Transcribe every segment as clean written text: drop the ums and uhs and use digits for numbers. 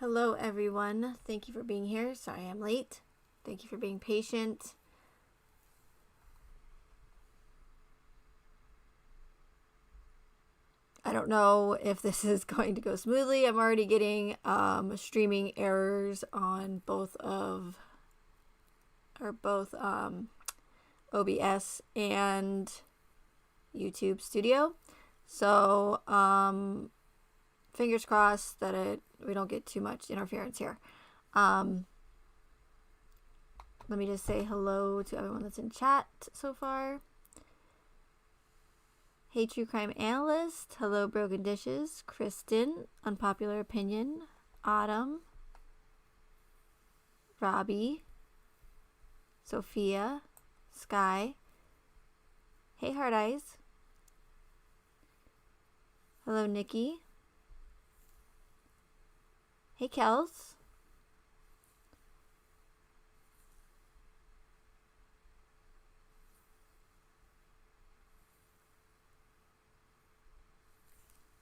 Hello everyone, thank you for being here. Sorry I'm late. Thank you for being patient. I don't know if this is going to go smoothly. I'm already getting streaming errors on both OBS and YouTube Studio. So fingers crossed that we don't get too much interference here. Let me just say hello to everyone that's in chat so far. Hey, True Crime Analyst. Hello, Broken Dishes. Kristen. Unpopular Opinion. Autumn. Robbie. Sophia. Sky. Hey, Hard Eyes. Hello, Nikki. Hey, Kels.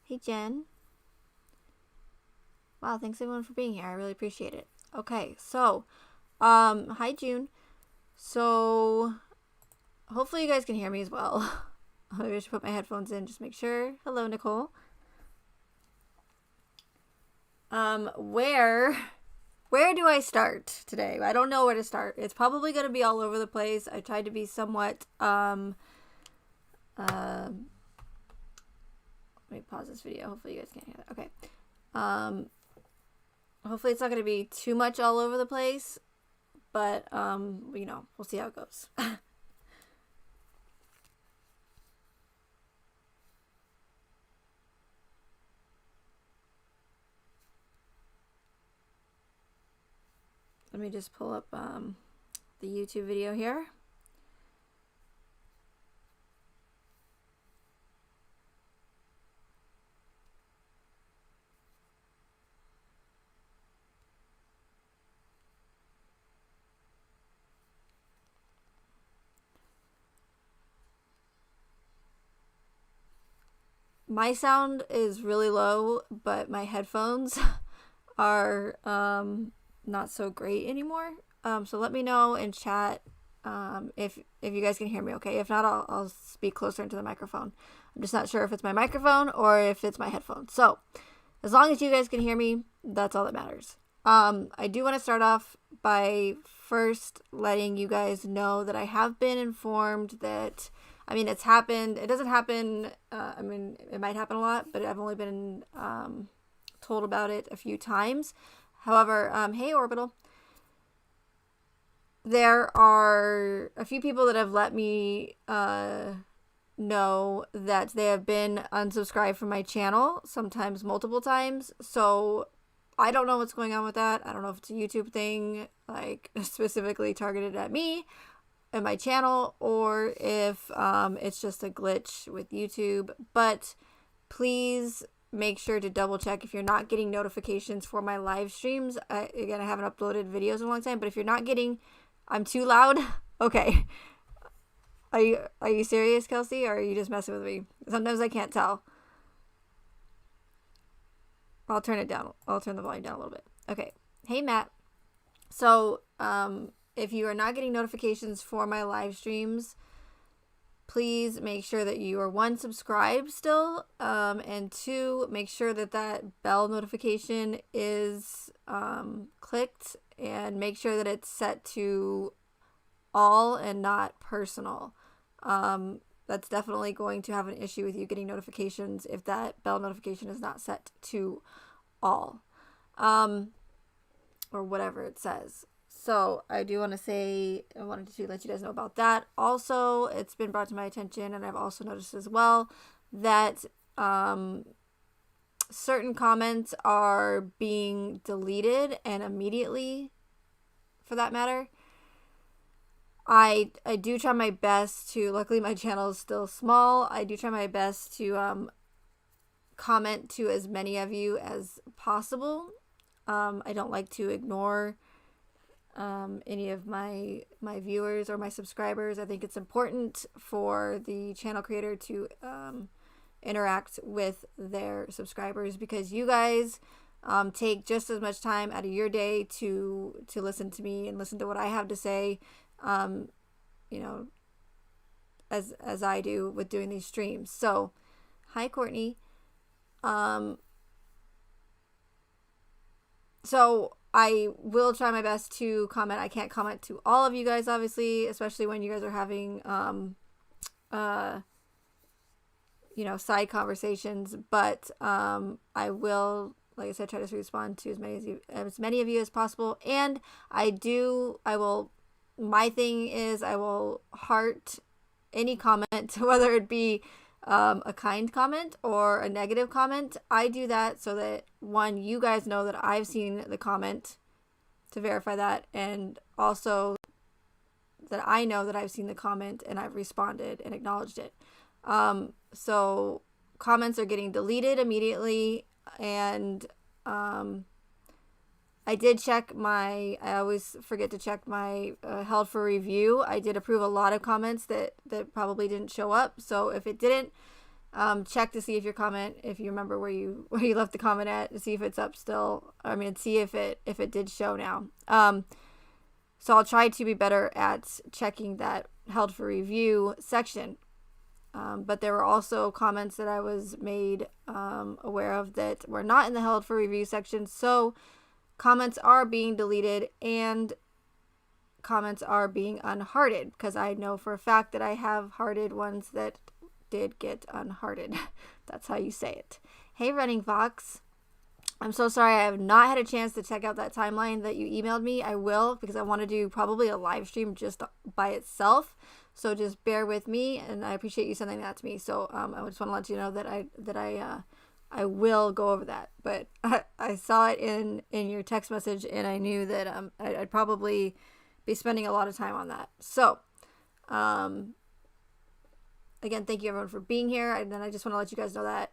Hey, Jen. Wow, thanks everyone for being here. I really appreciate it. Okay, so, hi, June. So, hopefully you guys can hear me as well. Maybe I should put my headphones in, just make sure. Hello, Nicole. Where do I start today? I don't know where to start. It's probably going to be all over the place. I tried to be somewhat, let me pause this video. Hopefully you guys can't hear that. Okay. Hopefully it's not going to be too much all over the place, but, we'll see how it goes. Let me just pull up, the YouTube video here. My sound is really low, but my headphones are not so great anymore. So let me know in chat if you guys can hear me okay. If not, I'll speak closer into the microphone. I'm just not sure if it's my microphone or if it's my headphones. So as long as you guys can hear me, that's all that matters. I do want to start off by first letting you guys know that I have been informed that, it's happened. It doesn't happen. It might happen a lot, but I've only been told about it a few times. However, hey, Orbital. There are a few people that have let me know that they have been unsubscribed from my channel, sometimes multiple times. So I don't know what's going on with that. I don't know if it's a YouTube thing, like specifically targeted at me and my channel, or if it's just a glitch with YouTube. But please make sure to double check if you're not getting notifications for my live streams. Again, I haven't uploaded videos in a long time, but if you're not getting, I'm too loud. Okay. Are you serious, Kelsey, or are you just messing with me? Sometimes I can't tell. I'll turn it down. I'll turn the volume down a little bit. Okay. Hey, Matt. So, if you are not getting notifications for my live streams, please make sure that you are, 1, subscribed still, and 2, make sure that bell notification is clicked, and make sure that it's set to all and not personal. That's definitely going to have an issue with you getting notifications if that bell notification is not set to all, or whatever it says. So I wanted to let you guys know about that. Also, it's been brought to my attention, and I've also noticed as well, that certain comments are being deleted, and immediately, for that matter. I do try my best to, luckily my channel is still small, I do try my best to comment to as many of you as possible. I don't like to ignore any of my viewers or my subscribers. I think it's important for the channel creator to interact with their subscribers, because you guys take just as much time out of your day to listen to me and listen to what I have to say, you know, as I do with doing these streams. So, hi Courtney. So I will try my best to comment. I can't comment to all of you guys, obviously, especially when you guys are having, side conversations. But I will, like I said, try to respond to as many of you as possible. And my thing is I will heart any comment, whether it be a kind comment or a negative comment. I do that so that, one, you guys know that I've seen the comment to verify that, and also that I know that I've seen the comment and I've responded and acknowledged it. So comments are getting deleted immediately, and I did check I always forget to check my held for review. I did approve a lot of comments that probably didn't show up. So if it didn't, check to see if your comment, if you remember where you left the comment at, to see if it's up still. See if it did show now. So I'll try to be better at checking that held for review section. But there were also comments that I was made aware of that were not in the held for review section. So comments are being deleted and comments are being unhearted, because I know for a fact that I have hearted ones that did get unhearted. That's how you say it. Hey, Running Fox. I'm so sorry I have not had a chance to check out that timeline that you emailed me. I will, because I want to do probably a live stream just by itself. So just bear with me, and I appreciate you sending that to me. So I just want to let you know that I will go over that. But I saw it in your text message, and I knew that I'd probably be spending a lot of time on that. So again, thank you everyone for being here, and then I just want to let you guys know that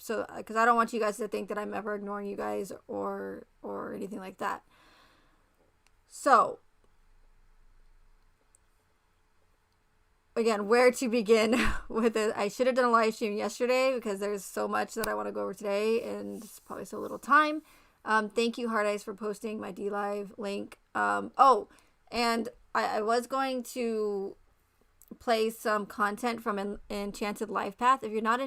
so because I don't want you guys to think that I'm ever ignoring you guys or anything like that. So again, where to begin with it? I should have done a live stream yesterday because there's so much that I want to go over today, and it's probably so little time. Thank you, Hard Eyes, for posting my DLive link. And I was going to play some content from Enchanted Life Path. If you're not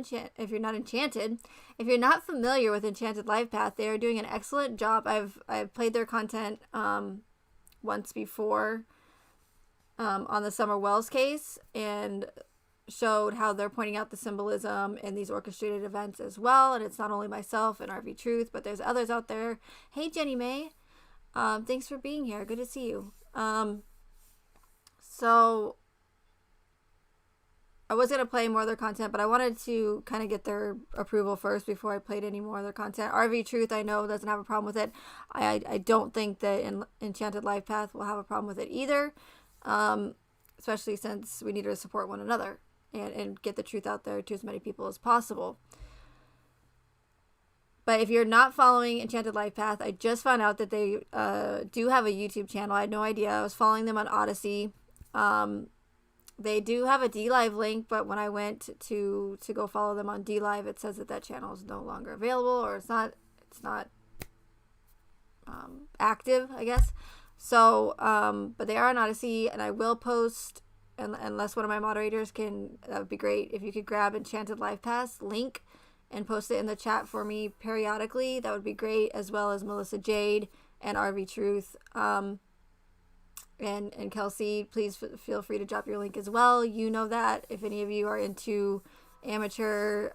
familiar with Enchanted Life Path, they are doing an excellent job. I've played their content once before on the Summer Wells case, and showed how they're pointing out the symbolism in these orchestrated events as well. And it's not only myself and RV Truth, but there's others out there. Hey, Jenny May. Thanks for being here. Good to see you. So I was going to play more of their content, but I wanted to kind of get their approval first before I played any more of their content. RV Truth, I know, doesn't have a problem with it. I don't think that Enchanted Life Path will have a problem with it either, especially since we need to support one another and get the truth out there to as many people as possible. But if you're not following Enchanted Life Path, I just found out that they do have a YouTube channel. I had no idea. I was following them on Odyssey. They do have a DLive link, but when I went to go follow them on DLive, it says that channel is no longer available, or it's not active, I guess. So, but they are on Odyssey, and I will post, unless one of my moderators can, that would be great. If you could grab Enchanted Life Path link and post it in the chat for me periodically, that would be great, as well as Melissa Jade and RV Truth. And Kelsey, please feel free to drop your link as well. You know that if any of you are into amateur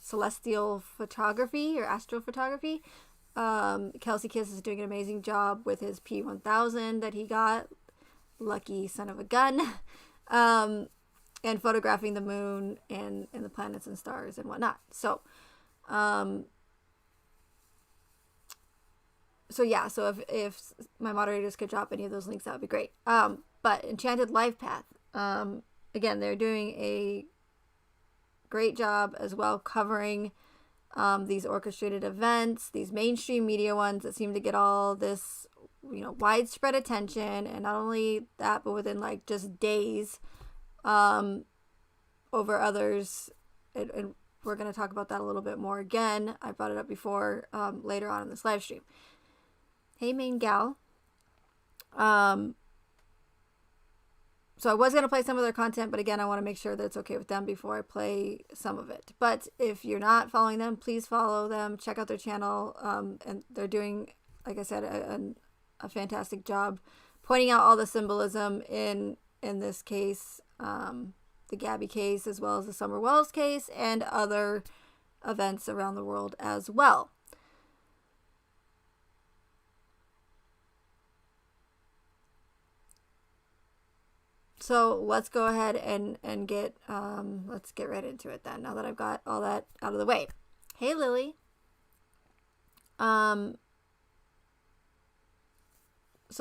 celestial photography or astrophotography, Kelsey Kiss is doing an amazing job with his P1000 that he got. Lucky son of a gun. And photographing the moon and the planets and stars and whatnot. So if my moderators could drop any of those links, that would be great. But Enchanted Life Path, again, they're doing a great job as well covering these orchestrated events, these mainstream media ones that seem to get all this, widespread attention, and not only that, but within just days, over others, and we're going to talk about that a little bit more. Again, I brought it up before, later on in this live stream. Hey, main gal. So I was going to play some of their content, but again, I want to make sure that it's okay with them before I play some of it. But if you're not following them, please follow them. Check out their channel. And they're doing, like I said, a fantastic job pointing out all the symbolism in this case, the Gabby case, as well as the Summer Wells case, and other events around the world as well. So let's go ahead and get, let's get right into it then, now that I've got all that out of the way. Hey, Lily. So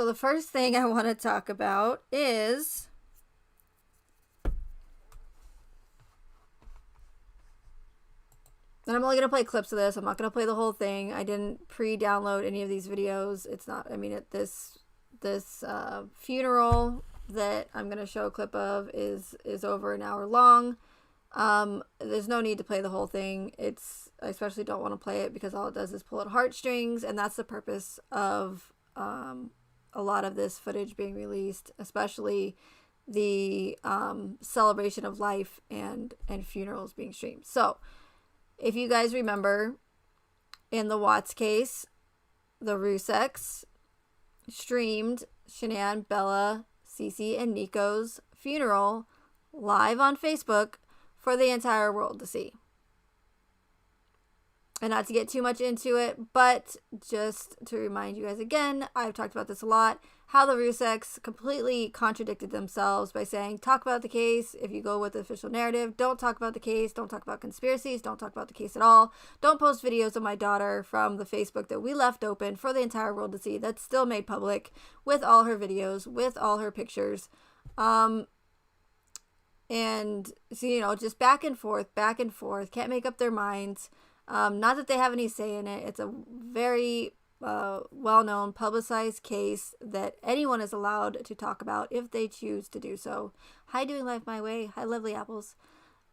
the first thing I want to talk about is and I'm only going to play clips of this. I'm not going to play the whole thing. I didn't pre-download any of these videos. It's not, I mean, this funeral that I'm going to show a clip of is over an hour long. There's no need to play the whole thing. I especially don't want to play it because all it does is pull at heartstrings, and that's the purpose of a lot of this footage being released, especially the celebration of life and funerals being streamed. So if you guys remember, in the Watts case, the Ruseks streamed Shanann, Bella, Cece, and Nico's funeral live on Facebook for the entire world to see. And not to get too much into it, but just to remind you guys again, I've talked about this a lot, how the Ruseks completely contradicted themselves by saying, talk about the case. If you go with the official narrative, don't talk about the case. Don't talk about conspiracies. Don't talk about the case at all. Don't post videos of my daughter from the Facebook that we left open for the entire world to see. That's still made public with all her videos, with all her pictures. And so, you know, just back and forth, can't make up their minds. Not that they have any say in it. It's a very well-known, publicized case that anyone is allowed to talk about if they choose to do so. Hi, Doing Life My Way. Hi, Lovely Apples.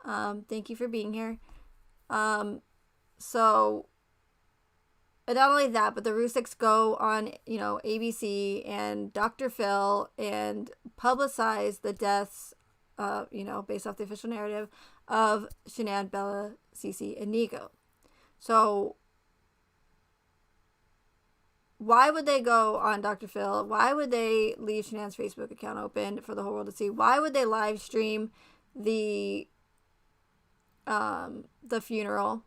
Thank you for being here. So, and not only that, but the Ruseks go on, you know, ABC and Dr. Phil and publicize the deaths, you know, based off the official narrative of Shanann, Bella, Cece, and Nico. So why would they go on Dr. Phil? Why would they leave Shanann's Facebook account open for the whole world to see? Why would they live stream the funeral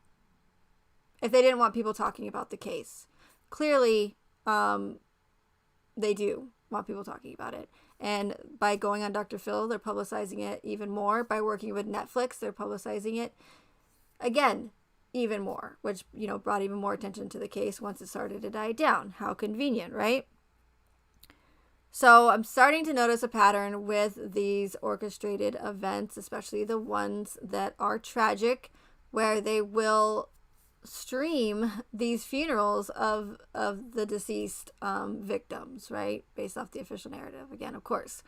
if they didn't want people talking about the case? Clearly, they do want people talking about it. And by going on Dr. Phil, they're publicizing it even more. By working with Netflix, they're publicizing it again even more, which, you know, brought even more attention to the case once it started to die down. How convenient, right? So I'm starting to notice a pattern with these orchestrated events, especially the ones that are tragic, where they will stream these funerals of the deceased victims, right? Based off the official narrative. Again, of course,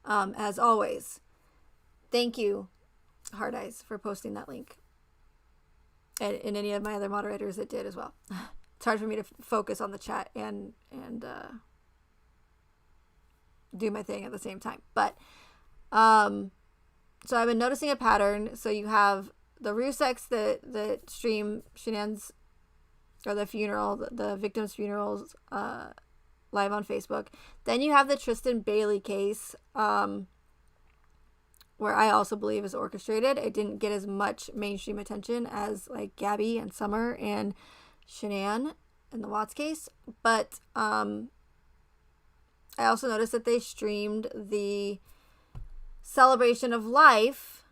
as always. Thank you, Hard Eyes, for posting that link. And any of my other moderators that did as well. It's hard for me to focus on the chat and do my thing at the same time. But so I've been noticing a pattern. So you have the Ruseks that stream Shanann's, or the funeral, the victims' funerals live on Facebook. Then you have the Tristan Bailey case, where I also believe is orchestrated. It didn't get as much mainstream attention as like Gabby and Summer and Shanann in the Watts case. But I also noticed that they streamed the celebration of life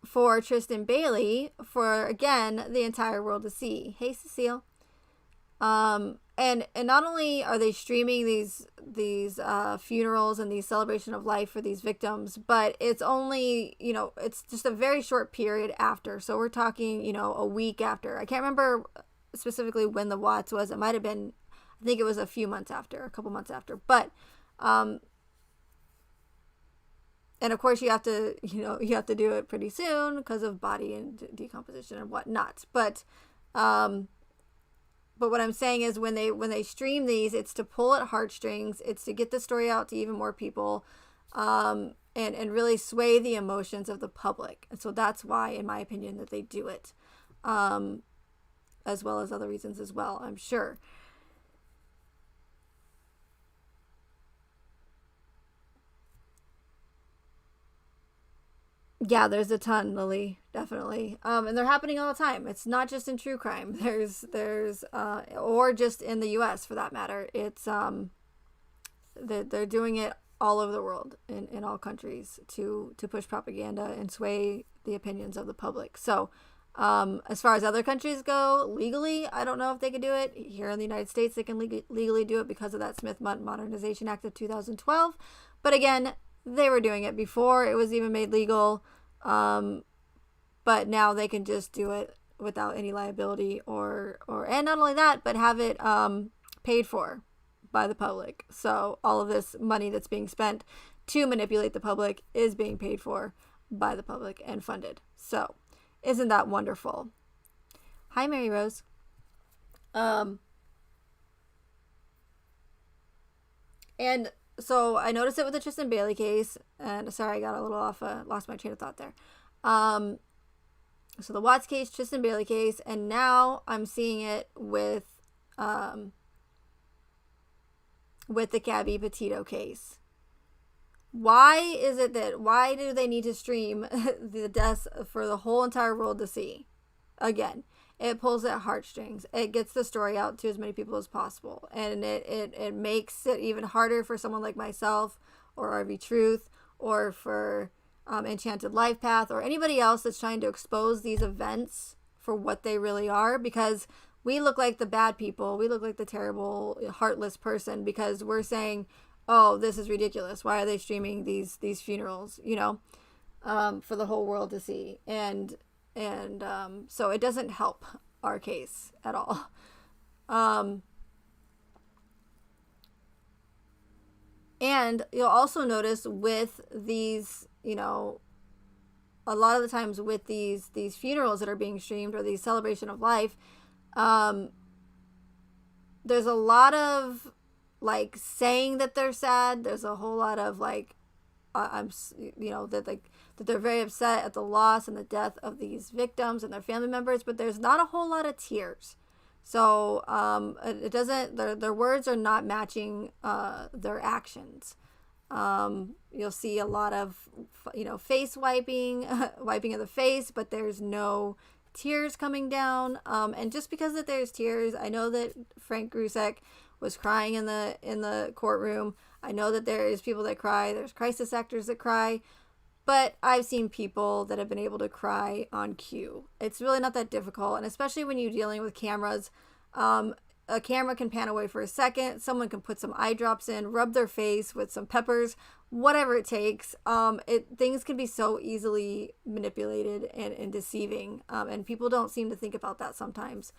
for Tristan Bailey for, again, the entire world to see. Hey, Cecile. And not only are they streaming these funerals and these celebration of life for these victims, but it's only, you know, it's just a very short period after. So we're talking, you know, a week after. I can't remember specifically when the Watts was. It might have been, I think it was a few months after, a couple months after. But, and And of course you have to, you have to do it pretty soon because of body and decomposition and whatnot. But what I'm saying is when they stream these, it's to pull at heartstrings. It's to get the story out to even more people, and really sway the emotions of the public. And so that's why, in my opinion, that they do it, as well as other reasons as well, I'm sure. Yeah, there's a ton, Lily, definitely. And they're happening all the time. It's not just in true crime. There's or just in the U.S. for that matter. It's they're doing it all over the world in all countries to push propaganda and sway the opinions of the public. So, as far as other countries go, legally, I don't know if they can do it. Here in the United States, they can legally do it because of that Smith Modernization Act of 2012. But again, they were doing it before it was even made legal. But now they can just do it without any liability and not only that, but have it paid for by the public. So all of this money that's being spent to manipulate the public is being paid for by the public and funded. So isn't that wonderful? Hi, Mary Rose. And so I noticed it with the Tristan Bailey case, and sorry, I got a little off, lost my train of thought there. So the Watts case, Tristan Bailey case, and now I'm seeing it with the Gabby Petitio case. Why do they need to stream the deaths for the whole entire world to see? Again, it pulls at heartstrings. It gets the story out to as many people as possible. And it makes it even harder for someone like myself or RV Truth or for Enchanted Life Path or anybody else that's trying to expose these events for what they really are, because we look like the bad people. We look like the terrible, heartless person because we're saying, oh, this is ridiculous. Why are they streaming these funerals, for the whole world to see? And so it doesn't help our case at all. And you'll also notice with these, a lot of the times with these funerals that are being streamed or these celebration of life, there's a lot of like saying that they're sad. There's a whole lot of like, that they're very upset at the loss and the death of these victims and their family members, but there's not a whole lot of tears. So it doesn't, their words are not matching their actions. You'll see a lot of, face wiping of the face, but there's no tears coming down. And just because that there's tears, I know that Frank Grusek was crying in the courtroom. I know that there is people that cry. There's crisis actors that cry. But I've seen people that have been able to cry on cue. It's really not that difficult. And especially when you're dealing with cameras, a camera can pan away for a second. Someone can put some eye drops in, rub their face with some peppers, whatever it takes. Things can be so easily manipulated and deceiving. And people don't seem to think about that sometimes.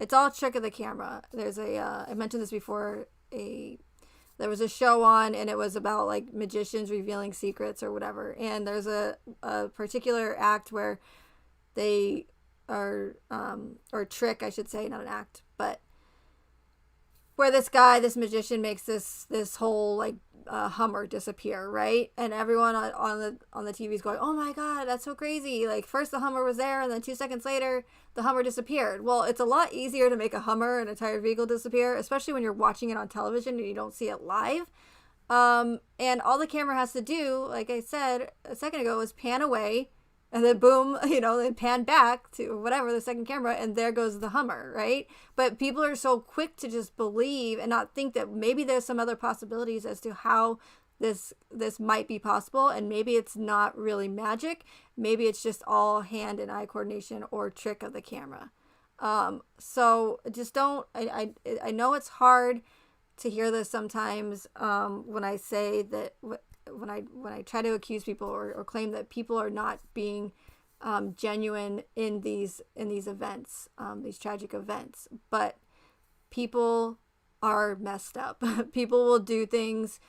It's all a trick of the camera. There's I mentioned this before, there was a show on and it was about like magicians revealing secrets or whatever. And there's a particular act where they are, or trick, I should say, not an act, but where this magician makes this whole like Hummer disappear, right? And everyone on the TV is going, oh my God, that's so crazy. Like first the Hummer was there and then 2 seconds later the Hummer disappeared. Well, it's a lot easier to make a Hummer, an entire vehicle, disappear, especially when you're watching it on television and you don't see it live. And all the camera has to do, like I said a second ago, is pan away and then boom, then pan back to whatever, the second camera, and there goes the Hummer, right? But people are so quick to just believe and not think that maybe there's some other possibilities as to how this might be possible, and maybe it's not really magic. Maybe it's just all hand and eye coordination or trick of the camera. So just don't, I know it's hard to hear this sometimes when I say that, when I try to accuse people or claim that people are not being genuine in these events, these tragic events, but people are messed up. People will do things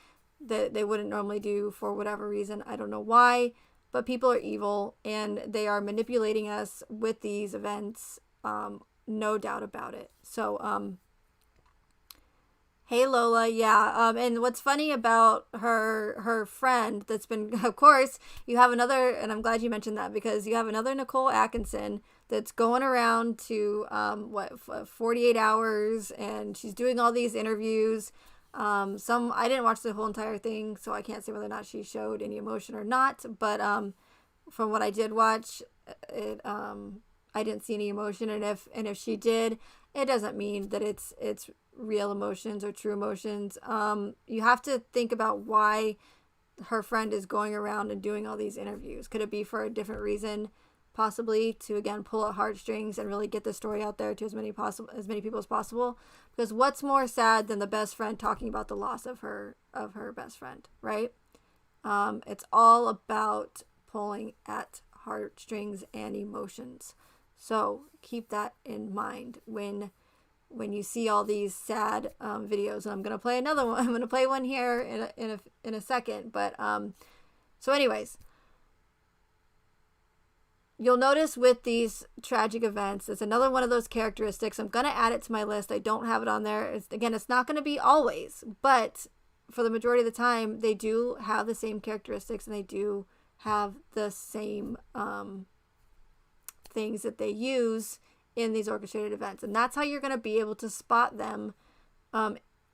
that they wouldn't normally do for whatever reason. I don't know why, but people are evil and they are manipulating us with these events. No doubt about it. So, hey Lola, yeah. And what's funny about her friend that's been, of course, you have another, and I'm glad you mentioned that because you have another Nicole Atkinson that's going around to 48 hours, and she's doing all these interviews. I didn't watch the whole entire thing, so I can't say whether or not she showed any emotion or not. But from what I did watch, I didn't see any emotion, and if she did, it doesn't mean that it's real emotions or true emotions. You have to think about why her friend is going around and doing all these interviews. Could it be for a different reason, possibly to again pull at heartstrings and really get the story out there to as many people as possible? Because what's more sad than the best friend talking about the loss of her best friend, right? It's all about pulling at heartstrings and emotions. So keep that in mind when you see all these sad videos. And I'm gonna play another one. I'm gonna play one here in a second. But so anyways, you'll notice with these tragic events, it's another one of those characteristics. I'm gonna add it to my list. I don't have it on there. It's not gonna be always, but for the majority of the time, they do have the same characteristics and they do have the same things that they use in these orchestrated events. And that's how you're going to be able to spot them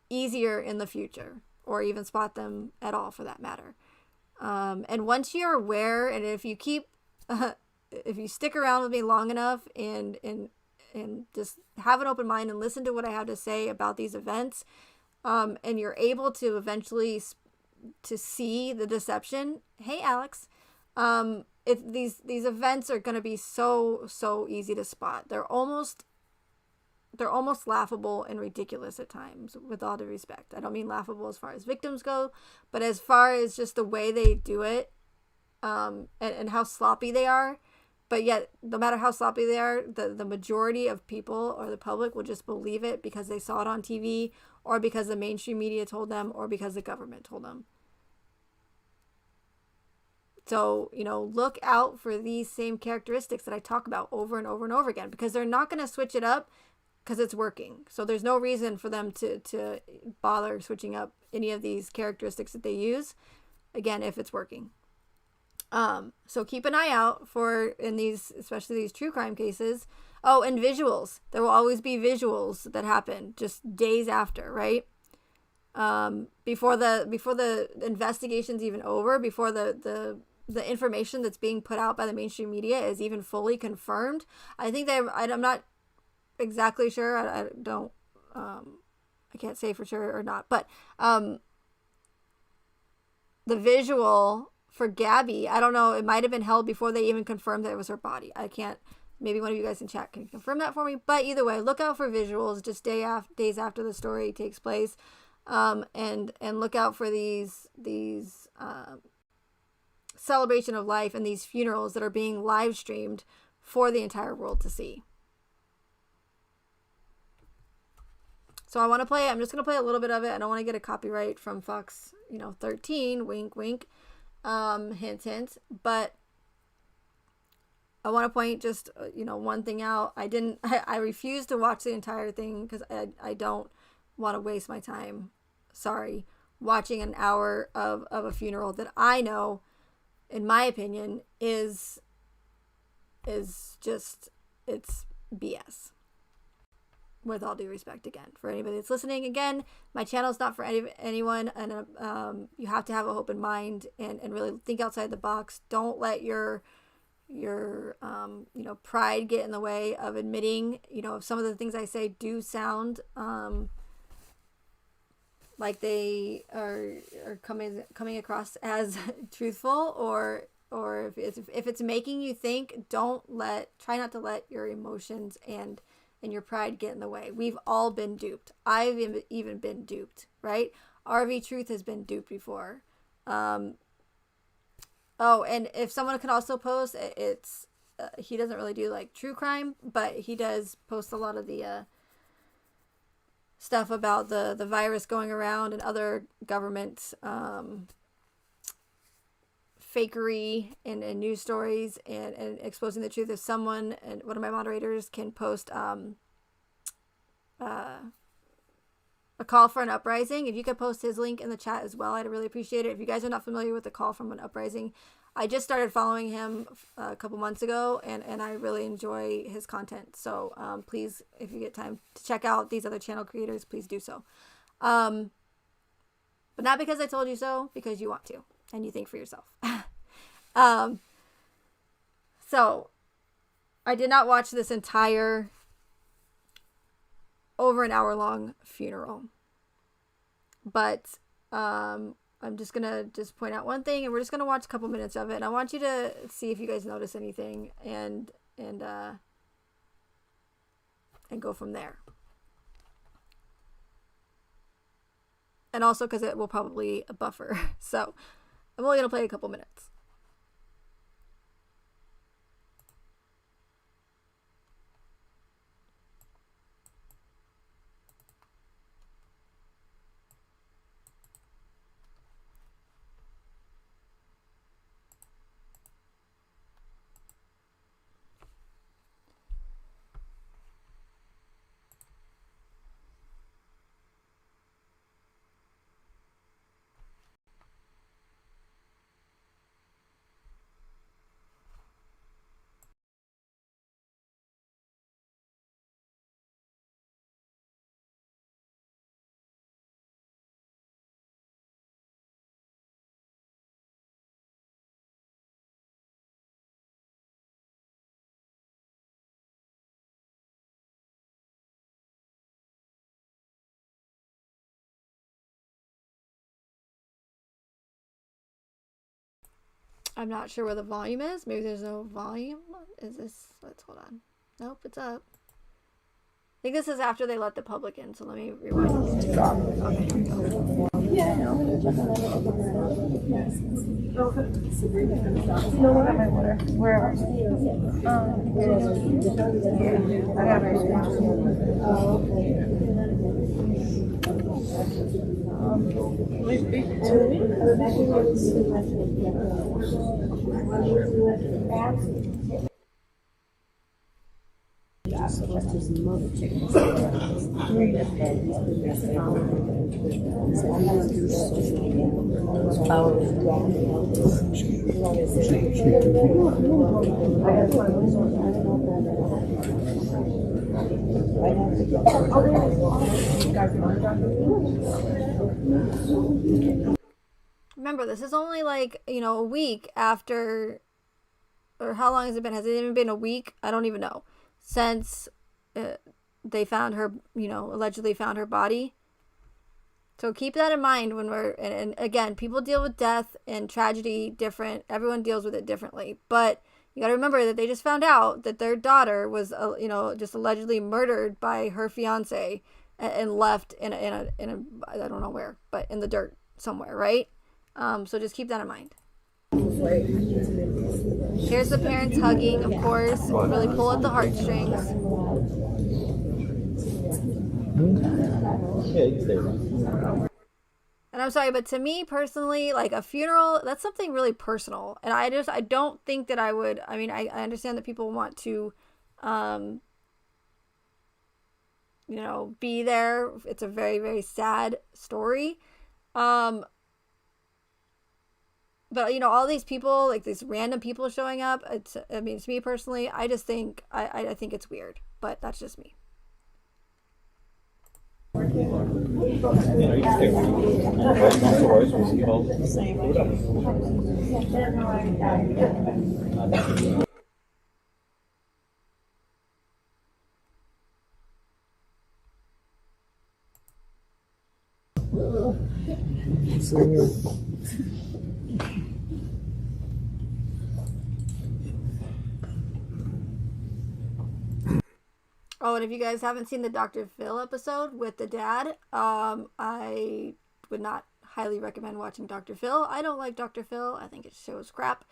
easier in the future, or even spot them at all for that matter. And once you're aware, and if you keep if you stick around with me long enough and just have an open mind and listen to what I have to say about these events, and you're able to eventually to see the deception. Hey Alex, these events are going to be so easy to spot. They're almost laughable and ridiculous at times, with all due respect. I don't mean laughable as far as victims go, but as far as just the way they do it, and how sloppy they are. But yet, no matter how sloppy they are, the majority of people or the public will just believe it because they saw it on TV, or because the mainstream media told them, or because the government told them. So, look out for these same characteristics that I talk about over and over and over again, because they're not going to switch it up because it's working. So there's no reason for them to bother switching up any of these characteristics that they use, again, if it's working. So keep an eye out for, in these, especially these true crime cases. Oh, and visuals. There will always be visuals that happen just days after, right? Before the investigation's even over, before the information that's being put out by the mainstream media is even fully confirmed. I think I'm not exactly sure. I don't, I can't say for sure or not, but, the visual for Gabby, I don't know, it might have been held before they even confirmed that it was her body. I can't, maybe one of you guys in chat can confirm that for me, but either way, look out for visuals just days after the story takes place. And look out for these celebration of life and these funerals that are being live streamed for the entire world to see. So I'm just going to play a little bit of it. I don't want to get a copyright from Fox, 13, wink, wink, hint, hint. But I want to point just, one thing out. I refuse to watch the entire thing because I don't want to waste my time. Sorry, watching an hour of a funeral that I know, in my opinion, is just, it's BS. With all due respect, again, for anybody that's listening, again, my channel is not for anyone, and you have to have an open mind and really think outside the box. Don't let your pride get in the way of admitting, if some of the things I say do sound like they are coming across as truthful, or if it's making you think, try not to let your emotions and your pride get in the way. We've all been duped. I've even been duped, right? RV Truth has been duped before. Oh, and if someone can also post, it's he doesn't really do like true crime, but he does post a lot of the stuff about the virus going around and other government fakery and news stories and exposing the truth. If someone, and one of my moderators, can post a call for an uprising, if you could post his link in the chat as well, I'd really appreciate it. If you guys are not familiar with the call from an uprising, I just started following him a couple months ago, and I really enjoy his content. So please, if you get time to check out these other channel creators, please do so. But not because I told you so, because you want to and you think for yourself. So I did not watch this entire over an hour long funeral, but I'm just gonna point out one thing, and we're just gonna watch a couple minutes of it, and I want you to see if you guys notice anything and go from there. And also because it will probably buffer, so I'm only gonna play a couple minutes. I'm not sure where the volume is. Maybe there's no volume. Is this? Let's hold on. Nope, it's up. I think this is after they let the public in, so let me rewind. Okay, here we go. Yeah, no. No, I got my water. Where? I got Remember, this is only like, a week after, or how long has it been? Has it even been a week? I don't even know. Since they found her, allegedly found her body. So keep that in mind when and again, people deal with death and tragedy different. Everyone deals with it differently. But you got to remember that they just found out that their daughter was, just allegedly murdered by her fiance and left in a I don't know where, but in the dirt somewhere, right? So just keep that in mind. Here's the parents hugging, of course. Really pull at the heartstrings. And I'm sorry, but to me personally, like a funeral, that's something really personal. And I don't think that I would, I understand that people want to, be there. It's a very, very sad story. But, all these people, like these random people showing up, to me personally, I just think, I think it's weird. But that's just me. Oh, and if you guys haven't seen the Dr. Phil episode with the dad, I would not highly recommend watching Dr. Phil. I don't like Dr. Phil. I think his show is crap.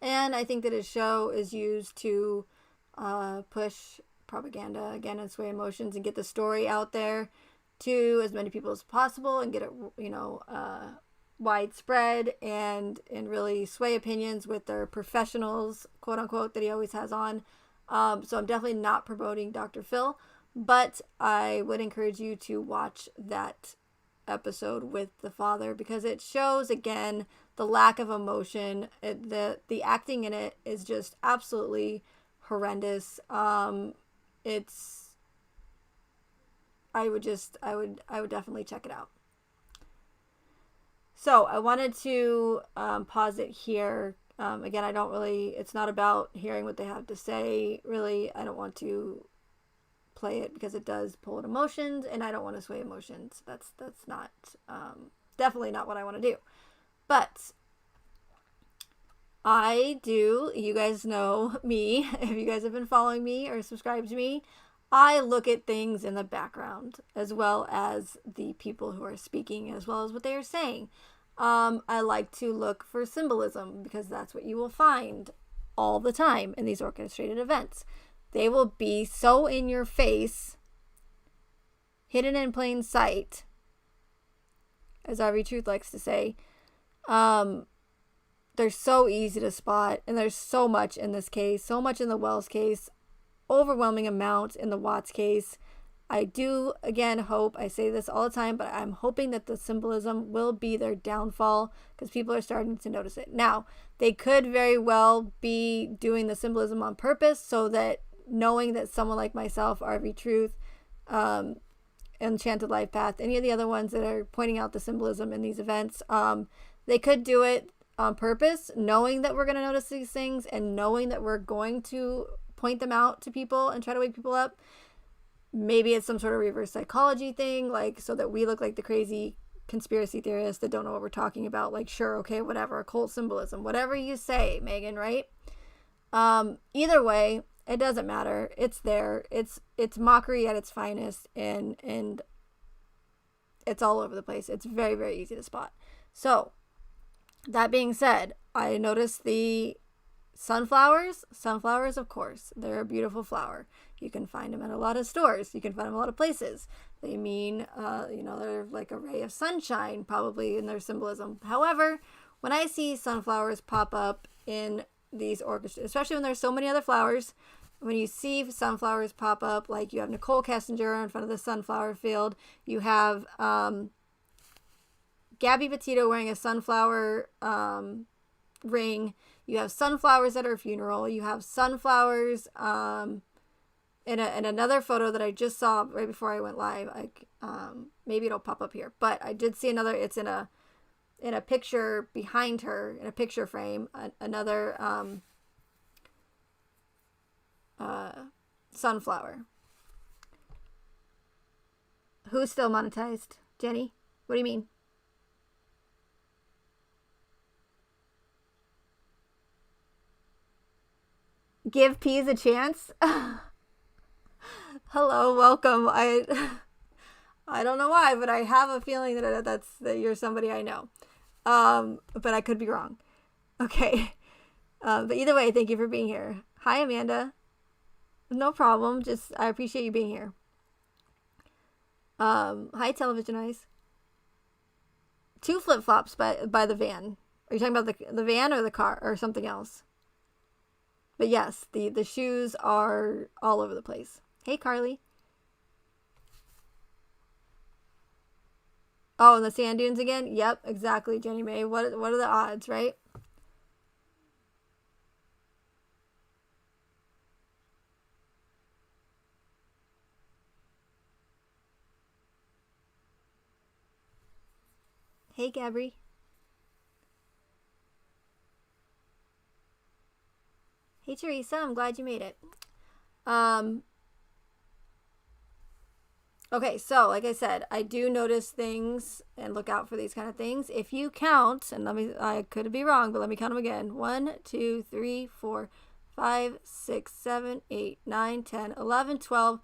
And I think that his show is used to push propaganda, again, and sway emotions and get the story out there to as many people as possible and get it, widespread and really sway opinions with their professionals, quote unquote, that he always has on. So I'm definitely not promoting Dr. Phil, but I would encourage you to watch that episode with the father, because it shows again the lack of emotion. The acting in it is just absolutely horrendous. I would definitely check it out. So I wanted to pause it here. Again, it's not about hearing what they have to say, really. I don't want to play it because it does pull at emotions, and I don't want to sway emotions. That's not, definitely not what I want to do. But you guys know me, if you guys have been following me or subscribed to me, I look at things in the background as well as the people who are speaking, as well as what they are saying. I like to look for symbolism, because that's what you will find all the time in these orchestrated events. They will be so in your face, hidden in plain sight, as Avi Truth likes to say. They're so easy to spot, and there's so much in this case, so much in the Wells case, overwhelming amount in the Watts case. I do, again, hope, I say this all the time, but I'm hoping that the symbolism will be their downfall, because people are starting to notice it. Now, they could very well be doing the symbolism on purpose, so that knowing that someone like myself, RV Truth, Enchanted Life Path, any of the other ones that are pointing out the symbolism in these events, they could do it on purpose, knowing that we're going to notice these things and knowing that we're going to point them out to people and try to wake people up. Maybe it's some sort of reverse psychology thing, like, so that we look like the crazy conspiracy theorists that don't know what we're talking about. Like, sure, okay, whatever, occult symbolism, whatever you say, Megan, right? Either way, it doesn't matter. It's there. It's mockery at its finest, and it's all over the place. It's very, very easy to spot. So, that being said, I noticed the sunflowers. Sunflowers, of course, they're a beautiful flower. You can find them at a lot of stores. You can find them a lot of places. They mean, they're like a ray of sunshine, probably, in their symbolism. However, when I see sunflowers pop up in these orchestras, especially when there's so many other flowers, when you see sunflowers pop up, like you have Nicole Kessinger in front of the sunflower field, you have Gabby Petitio wearing a sunflower ring, you have sunflowers at her funeral, you have sunflowers in another photo that I just saw right before I went live. Maybe it'll pop up here, but I did see another. It's in a picture behind her, in a picture frame, another sunflower. Who's still monetized? Jenny? What do you mean? Give peas a chance? Hello, welcome. I don't know why, but I have a feeling that you're somebody I know. But I could be wrong. Okay. But either way, thank you for being here. Hi, Amanda. No problem. I appreciate you being here. Hi, Television Eyes. 2 flip-flops by the van. Are you talking about the van or the car or something else? But yes, the shoes are all over the place. Hey, Carly. Oh, and the sand dunes again? Yep, exactly, Jenny Mae. What are the odds, right? Hey, Gabby. Hey, Teresa. I'm glad you made it. Okay, so like I said, I do notice things and look out for these kind of things. If you count, and I could be wrong, but let me count them again. 1, 2, 3, 4, 5, 6, 7, 8, 9, 10, 11, 12,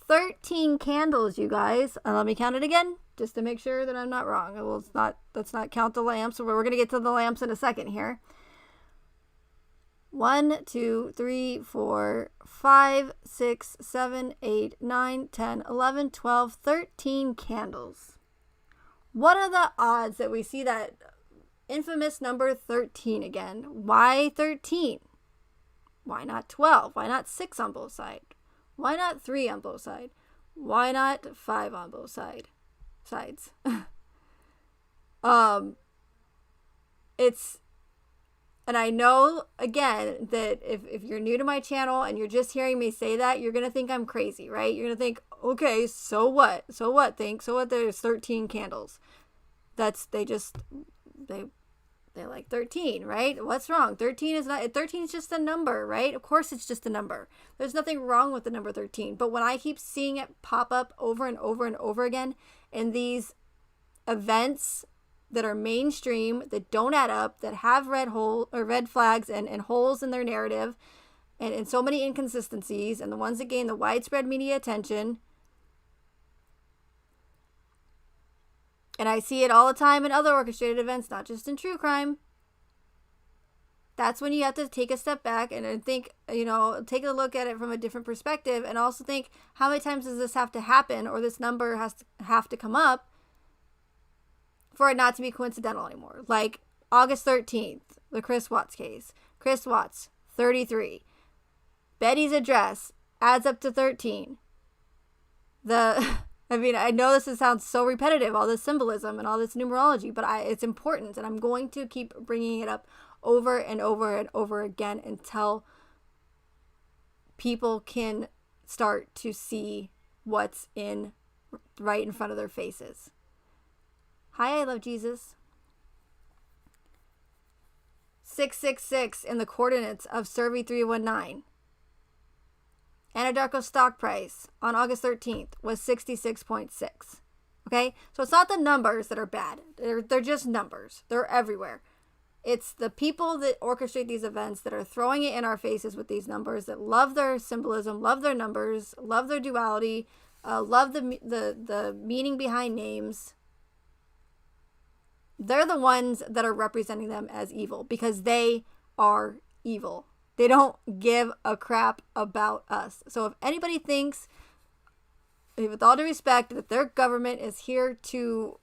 13 candles, you guys. And let me count it again, just to make sure that I'm not wrong. Let's not count the lamps. We're going to get to the lamps in a second here. 1, 2, 3, 4, 5, 6, 7, 8, 9, 10, 11, 12, 13 candles. What are the odds that we see that infamous number 13 again? Why 13? Why not 12? Why not 6 on both sides? Why not 3 on both sides? Why not 5 on both sides? And I know, again, that if you're new to my channel and you're just hearing me say that, you're going to think I'm crazy, right? You're going to think, okay, so what? So what? There's 13 candles. They like 13, right? What's wrong? 13 is just a number, right? Of course it's just a number. There's nothing wrong with the number 13. But when I keep seeing it pop up over and over and over again in these events that are mainstream, that don't add up, that have red flags and holes in their narrative, and so many inconsistencies, and the ones that gain the widespread media attention. And I see it all the time in other orchestrated events, not just in true crime. That's when you have to take a step back and think, take a look at it from a different perspective, and also think, how many times does this have to happen, or this number have to come up for it not to be coincidental anymore? Like August 13th, the Chris Watts case. Chris Watts, 33. Betty's address adds up to 13. I know this sounds so repetitive, all this symbolism and all this numerology, but it's important, and I'm going to keep bringing it up over and over and over again until people can start to see what's right in front of their faces. Hi, I love Jesus. 666 in the coordinates of Survey 319. Anadarko stock price on August 13th was 66.6. Okay? So it's not the numbers that are bad. They're just numbers. They're everywhere. It's the people that orchestrate these events that are throwing it in our faces with these numbers, that love their symbolism, love their numbers, love their duality, love the meaning behind names. They're the ones that are representing them as evil because they are evil. They don't give a crap about us. So if anybody thinks, with all due respect, that their government is here to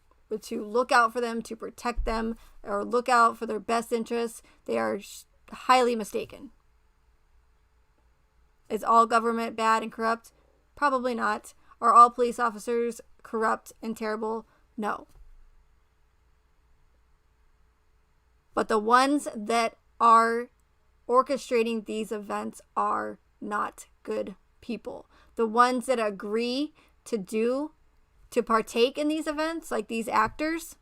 look out for them, to protect them, or look out for their best interests, they are highly mistaken. Is all government bad and corrupt? Probably not. Are all police officers corrupt and terrible? No. But the ones that are orchestrating these events are not good people. The ones that agree to partake in these events, like these actors,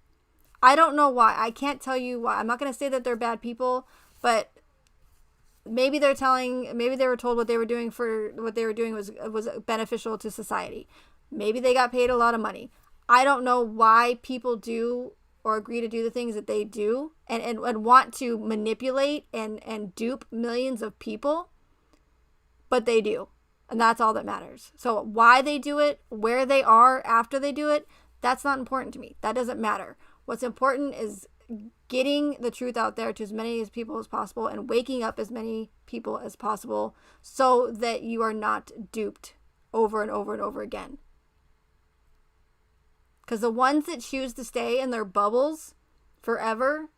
I don't know why. I can't tell you why. I'm not going to say that they're bad people, but maybe they were told what they were doing was beneficial to society. Maybe they got paid a lot of money. I don't know why people do or agree to do the things that they do and want to manipulate and dupe millions of people, but they do. And that's all that matters. So why they do it, where they are after they do it, that's not important to me. That doesn't matter. What's important is getting the truth out there to as many people as possible and waking up as many people as possible so that you are not duped over and over and over again. Because the ones that choose to stay in their bubbles forever,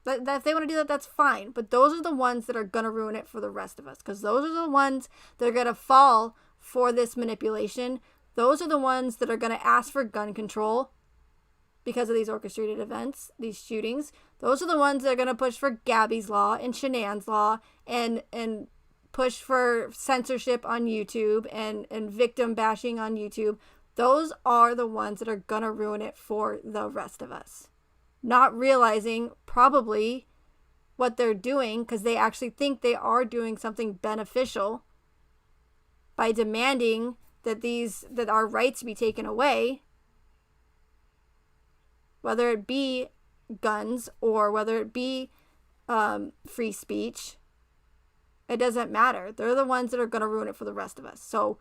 that if they want to do that, that's fine. But those are the ones that are going to ruin it for the rest of us. Because those are the ones that are going to fall for this manipulation. Those are the ones that are going to ask for gun control because of these orchestrated events, these shootings. Those are the ones that are going to push for Gabby's Law and Shanann's Law and push for censorship on YouTube and victim bashing on YouTube. Those are the ones that are going to ruin it for the rest of us. Not realizing probably what they're doing because they actually think they are doing something beneficial by demanding that our rights be taken away, whether it be guns or whether it be free speech. It doesn't matter. They're the ones that are going to ruin it for the rest of us. So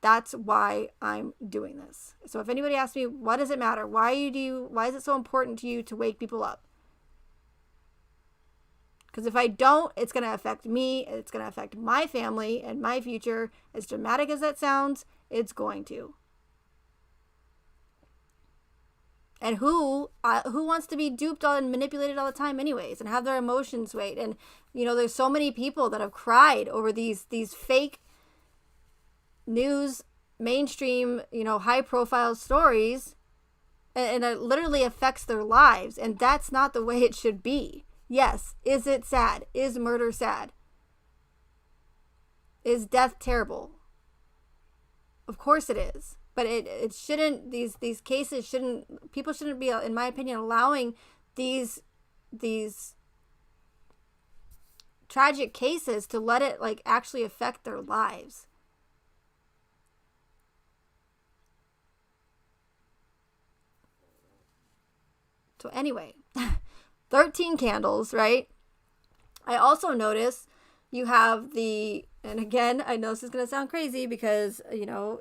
that's why I'm doing this. So if anybody asks me, what does it matter? Why is it so important to you to wake people up? Because if I don't, it's going to affect me. It's going to affect my family and my future. As dramatic as that sounds, it's going to. And who wants to be duped and manipulated all the time anyways, and have their emotions weighed? And, you know, there's so many people that have cried over these fake news, mainstream, you know, high profile stories, and it literally affects their lives. And that's not the way it should be. Yes. Is it sad? Is murder sad? Is death terrible? Of course it is. But it shouldn't, these cases shouldn't, people shouldn't be, in my opinion, allowing these tragic cases to let it like actually affect their lives. So anyway, 13 candles, right? I also notice you have and again, I know this is going to sound crazy because, you know,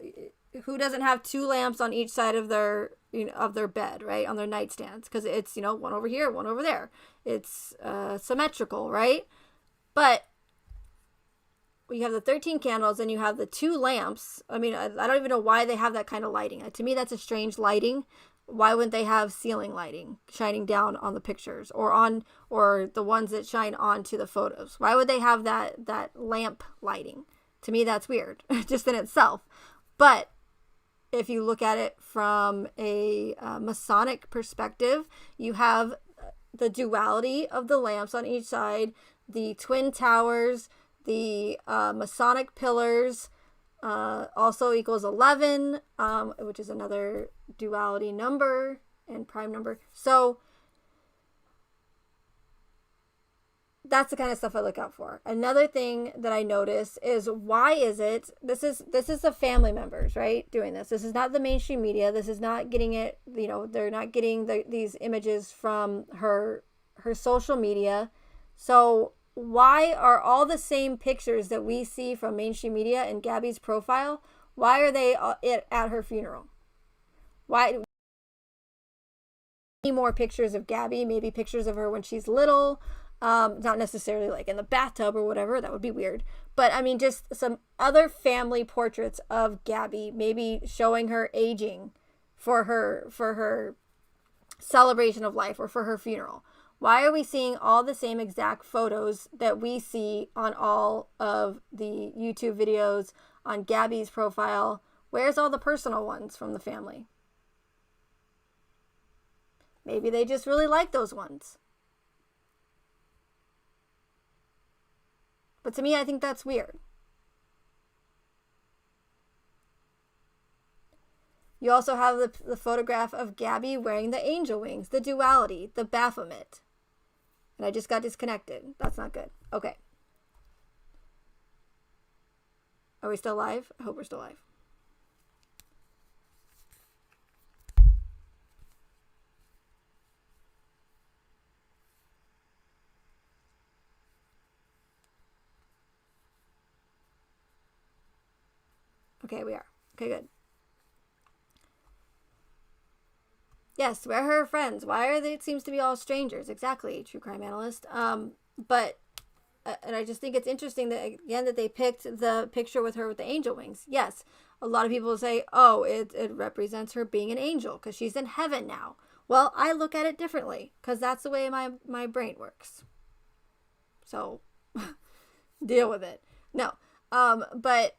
who doesn't have 2 lamps on each side of their, you know, of their bed, right? On their nightstands, because it's, you know, one over here, one over there. It's symmetrical, right? But you have the 13 candles and you have the 2 lamps. I mean, I don't even know why they have that kind of lighting. To me, that's a strange lighting. Why wouldn't they have ceiling lighting shining down on the pictures or the ones that shine onto the photos? Why would they have that lamp lighting? To me, that's weird just in itself. But if you look at it from a Masonic perspective, you have the duality of the lamps on each side, the twin towers, the Masonic pillars, also equals 11, which is another duality number and prime number. So that's the kind of stuff I look out for. Another thing that I notice is, why is it, this is the family members, right, doing this. This is not the mainstream media. This is not getting it, you know, they're not getting these images from her social media. So why are all the same pictures that we see from mainstream media in Gabby's profile, why are they at her funeral? Why more pictures of Gabby, maybe pictures of her when she's little, not necessarily like in the bathtub or whatever, that would be weird, but I mean just some other family portraits of Gabby, maybe showing her aging for her celebration of life or for her funeral. Why are we seeing all the same exact photos that we see on all of the YouTube videos on Gabby's profile? Where's all the personal ones from the family? Maybe they just really like those ones. But to me, I think that's weird. You also have the photograph of Gabby wearing the angel wings, the duality, the Baphomet. And I just got disconnected. That's not good. Okay. Are we still live? I hope we're still live. Okay, we are. Okay, good. Yes, where are her friends? Why are they? It seems to be all strangers. Exactly, true crime analyst. But and I just think it's interesting that again that they picked the picture with her with the angel wings. Yes, a lot of people say, oh, it represents her being an angel because she's in heaven now. Well, I look at it differently because that's the way my brain works. So deal with it. No, but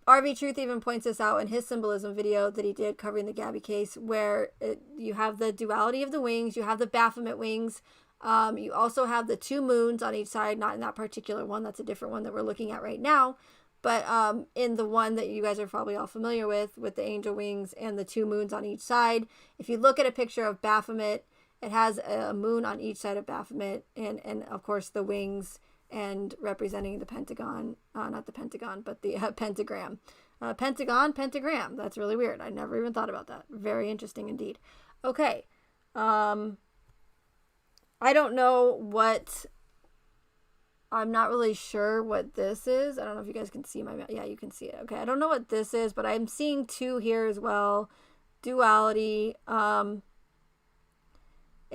RV Truth even points this out in his symbolism video that he did covering the Gabby case, where you have the duality of the wings, you have the Baphomet wings, you also have the 2 moons on each side, not in that particular one, that's a different one that we're looking at right now, but in the one that you guys are probably all familiar with the angel wings and the 2 moons on each side. If you look at a picture of Baphomet, it has a moon on each side of Baphomet, and of course the wings, and representing the pentagon, not the pentagon, but the pentagram. Pentagram. That's really weird. I never even thought about that. Very interesting indeed. Okay. I don't know what, I'm not really sure what this is. I don't know if you guys can see yeah, you can see it. Okay. I don't know what this is, but I'm seeing 2 here as well. Duality.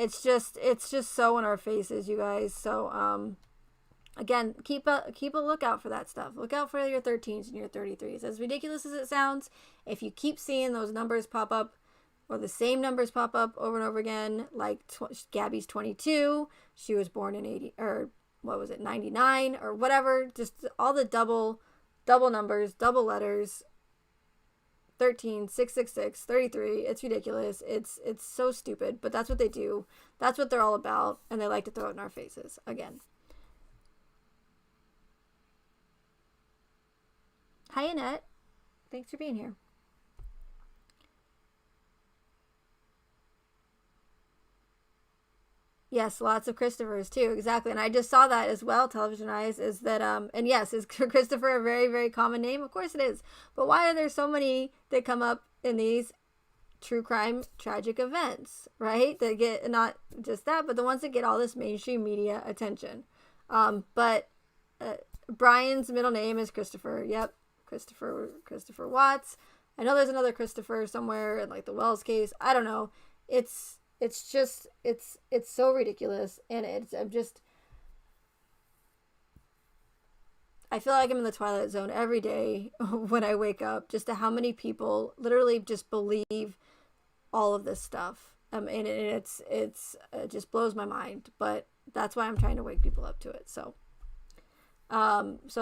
it's just so in our faces, you guys. So again, keep a lookout for that stuff. Look out for your 13s and your 33s. As ridiculous as it sounds, if you keep seeing those numbers pop up, or the same numbers pop up over and over again, like Gabby's 22, she was born in 80, or what was it, 99, or whatever, just all the double numbers, double letters, 13, 666, 33, it's ridiculous. It's so stupid, but that's what they do. That's what they're all about, and they like to throw it in our faces again. Hi, Annette. Thanks for being here. Yes, lots of Christophers too. Exactly. And I just saw that as well, Television Eyes, is that, and yes, is Christopher a very, very common name? Of course it is. But why are there so many that come up in these true crime tragic events, right? That get not just that, but the ones that get all this mainstream media attention. But Brian's middle name is Christopher. Yep. Christopher Watts. I know there's another Christopher somewhere in like the Wells case. I don't know. It's just, it's so ridiculous. And I feel like I'm in the Twilight Zone every day when I wake up, just to how many people literally just believe all of this stuff. And it just blows my mind, but that's why I'm trying to wake people up to it. So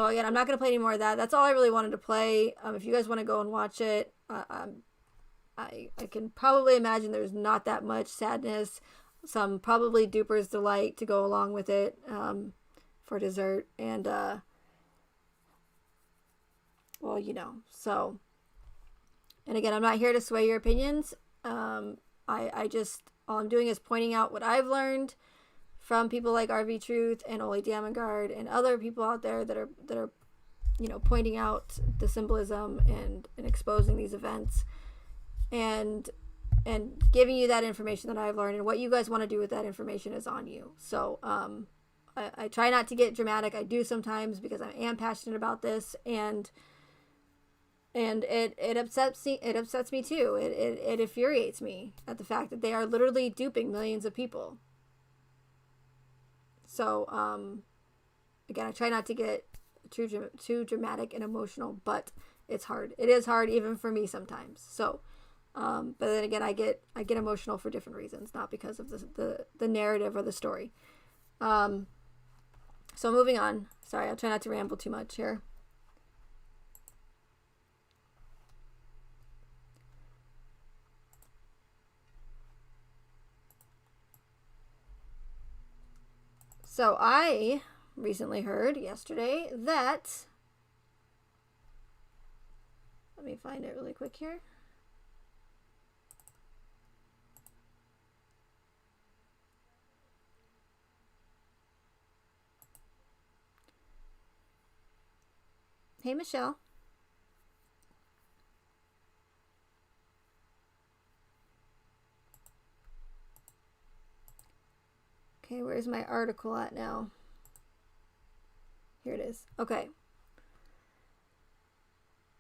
again, I'm not going to play any more of that. That's all I really wanted to play. If you guys want to go and watch it, I can probably imagine there's not that much sadness, some probably Duper's Delight to go along with it, for dessert. And, well, you know, so, and again, I'm not here to sway your opinions. I just, all I'm doing is pointing out what I've learned from people like RV Truth and Ole Damengard and other people out there that are, you know, pointing out the symbolism and exposing these events and giving you that information that I've learned, and what you guys want to do with that information is on you. So, I try not to get dramatic. I do sometimes because I am passionate about this, and it upsets me too. It infuriates me at the fact that they are literally duping millions of people. So, again, I try not to get too dramatic and emotional, but it's hard. It is hard even for me sometimes. So, but then again, I get emotional for different reasons, not because of the narrative or the story. So moving on. Sorry, I'll try not to ramble too much here. So I recently heard yesterday that, let me find it really quick here. Hey, Michelle. Okay, where's my article at now? Here it is. Okay.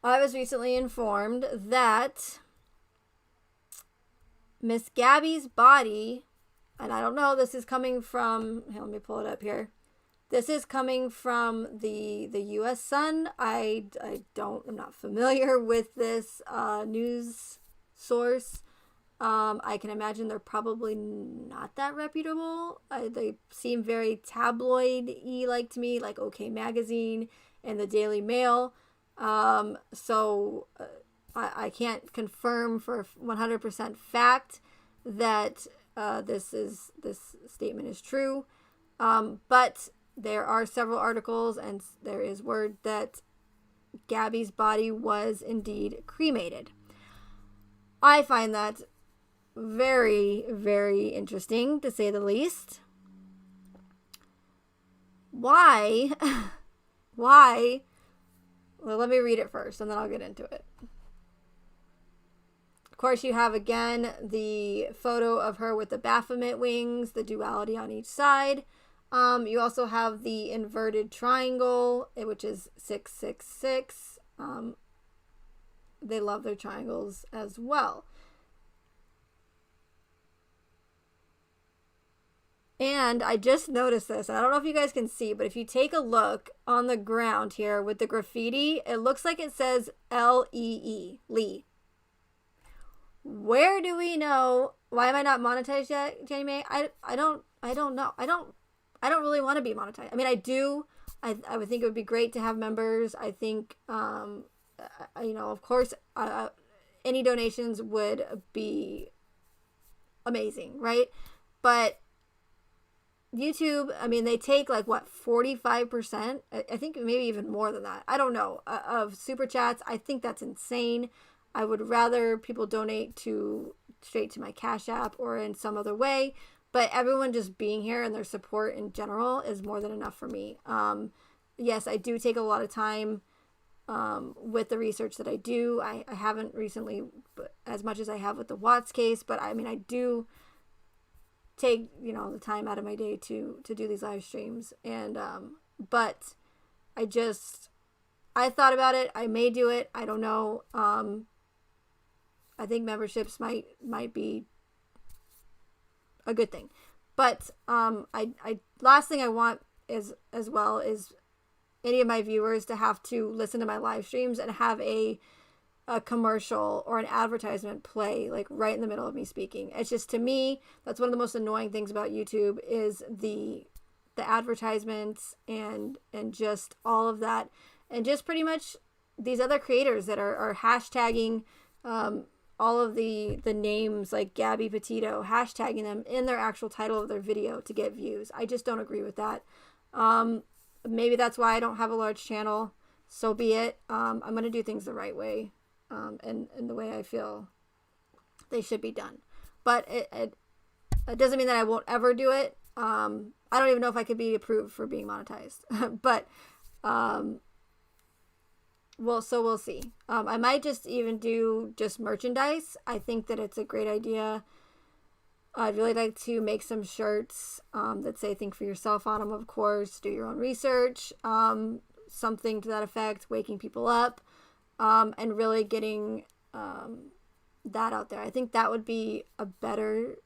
I was recently informed that Miss Gabby's body, and I don't know, this is coming from, here, let me pull it up here. This is coming from the U.S. Sun. I'm not familiar with this news source. I can imagine they're probably not that reputable. They seem very tabloid-y, like, to me, like OK Magazine and the Daily Mail. So I can't confirm for 100% fact that this statement is true. But there are several articles, and there is word that Gabby's body was indeed cremated. I find that very, very interesting, to say the least. Why? Why? Well, let me read it first, and then I'll get into it. Of course, you have, again, the photo of her with the Baphomet wings, the duality on each side. You also have the inverted triangle, which is 666. They love their triangles as well. And I just noticed this, and I don't know if you guys can see, but if you take a look on the ground here with the graffiti, it looks like it says Lee, Lee. Where do we know? Why am I not monetized yet, Jenny May? I don't know. I don't really want to be monetized. I mean, I do. I would think it would be great to have members. I think, of course, any donations would be amazing, right? But YouTube, I mean, they take like what, 45%? I think maybe even more than that. I don't know, of super chats. I think that's insane. I would rather people donate straight to my Cash App or in some other way. But everyone just being here and their support in general is more than enough for me. Yes, I do take a lot of time with the research that I do. I haven't recently as much as I have with the Watts case, but I mean, I do take, the time out of my day to do these live streams. And but I thought about it. I may do it. I don't know. I think memberships might be a good thing. But last thing I want is as well is any of my viewers to have to listen to my live streams and have a commercial or an advertisement play like right in the middle of me speaking. It's just, to me, that's one of the most annoying things about YouTube is the advertisements and just all of that, and just pretty much these other creators that are hashtagging all of the names like Gabby, Petitio, hashtagging them in their actual title of their video to get views. I just don't agree with that. Maybe that's why I don't have a large channel. So be it. I'm going to do things the right way, and the way I feel they should be done. But it doesn't mean that I won't ever do it. I don't even know if I could be approved for being monetized. But we'll see. I might just even do just merchandise. I think that it's a great idea. I'd really like to make some shirts that say "Think for yourself" on them, of course. Do your own research. Something to that effect, waking people up, and really getting that out there. I think that would be a better.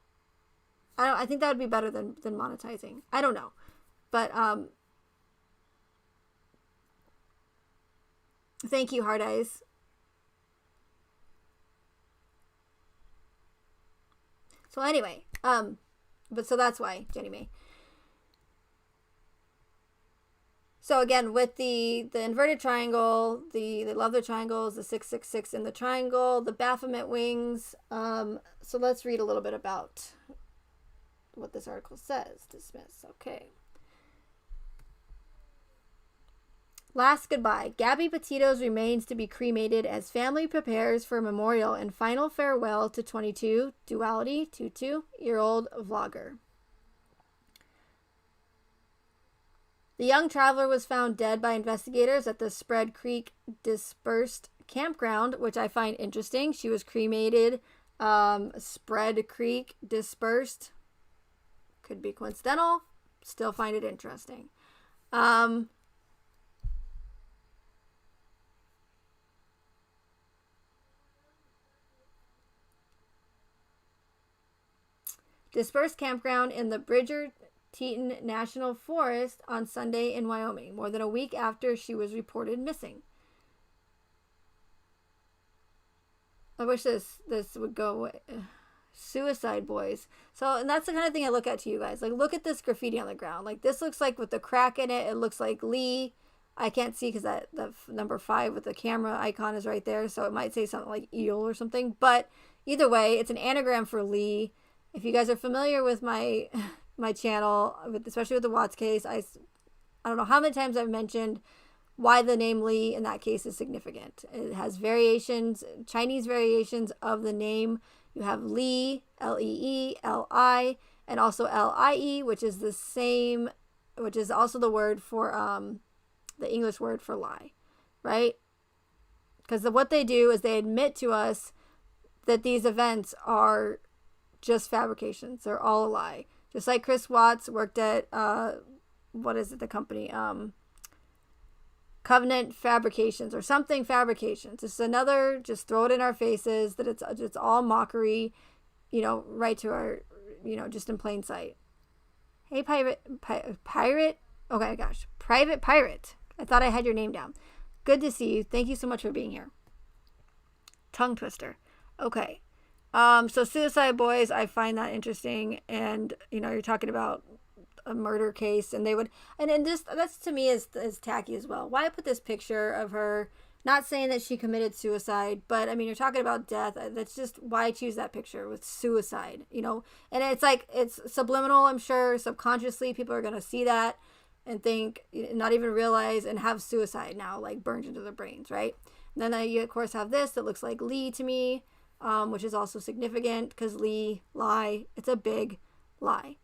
I think that would be better than monetizing. I don't know, but thank you, Hard Eyes. So anyway, but so that's why, Jenny May. So again, with the inverted triangle, they love their triangles, the 666 in the triangle, the Baphomet wings. So let's read a little bit about what this article says. Dismiss. Okay. Last goodbye. Gabby Petitio's remains to be cremated as family prepares for a memorial and final farewell to 22-year-old vlogger. The young traveler was found dead by investigators at the Spread Creek Dispersed Campground, which I find interesting. She was cremated. Spread Creek Dispersed. Could be coincidental. Still find it interesting. Dispersed campground in the Bridger-Teton National Forest on Sunday in Wyoming, more than a week after she was reported missing. I wish this would go away. Suicide boys. So, and that's the kind of thing I look at to you guys. Like, look at this graffiti on the ground. Like, this looks like with the crack in it, it looks like Lee. I can't see because that number 5 with the camera icon is right there, so it might say something like eel or something. But either way, it's an anagram for Lee. If you guys are familiar with my channel, especially with the Watts case, I don't know how many times I've mentioned why the name Lee in that case is significant. It has variations, Chinese variations of the name. You have Lee, Lee, Li, and also Lie, which is the same, which is also the word for the English word for lie, right? Because what they do is they admit to us that these events are just fabrications. They're all a lie. Just like Chris Watts worked at, what is it, the company? Covenant Fabrications or something fabrications. It's another, just throw it in our faces that it's all mockery, right to our, just in plain sight. Hey, pirate. Oh my gosh, Private Pirate. I thought I had your name down. Good to see you. Thank you so much for being here. Tongue twister. Okay. So Suicide Boys, I find that interesting, and you're talking about a murder case, and they would, and just that's to me is tacky as well. Why put this picture of her? Not saying that she committed suicide, but I mean, you're talking about death. That's just why choose that picture with suicide, and it's like it's subliminal. I'm sure subconsciously people are gonna see that and think, not even realize, and have suicide now like burned into their brains, right? And then you of course have this that looks like Lee to me. Which is also significant because Lee, lie, it's a big lie.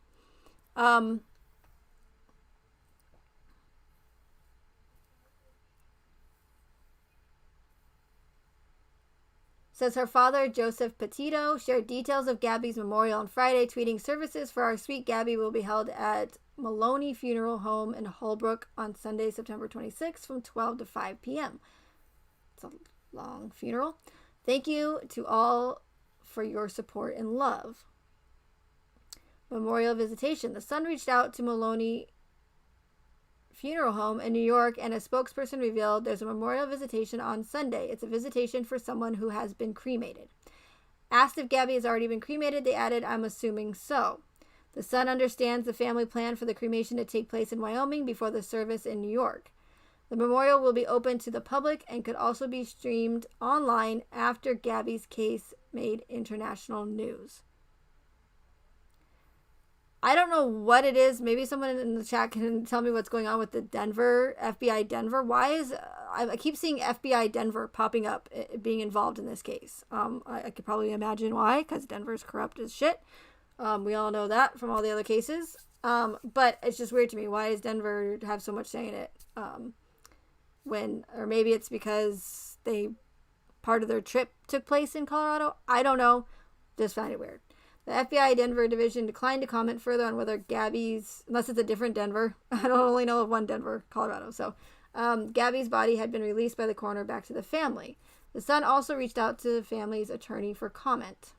Says her father, Joseph Petitio, shared details of Gabby's memorial on Friday, tweeting, "Services for our sweet Gabby will be held at Maloney Funeral Home in Holbrook on Sunday, September 26th from 12 to 5 p.m. It's a long funeral. Thank you to all for your support and love." Memorial visitation. The Sun reached out to Maloney Funeral Home in New York, and a spokesperson revealed there's a memorial visitation on Sunday. It's a visitation for someone who has been cremated. Asked if Gabby has already been cremated, they added, "I'm assuming so." The Sun understands the family plan for the cremation to take place in Wyoming before the service in New York. The memorial will be open to the public and could also be streamed online after Gabby's case made international news. I don't know what it is. Maybe someone in the chat can tell me what's going on with the FBI Denver. Why is I keep seeing FBI Denver popping up, being involved in this case? I could probably imagine why, because Denver's corrupt as shit. We all know that from all the other cases. But it's just weird to me. Why does Denver have so much say in it? Or maybe it's because part of their trip took place in Colorado. I don't know. Just find it weird. The FBI Denver division declined to comment further on whether Gabby's, unless it's a different Denver. I don't only know of one Denver, Colorado. So Gabby's body had been released by the coroner back to the family. The Sun also reached out to the family's attorney for comment.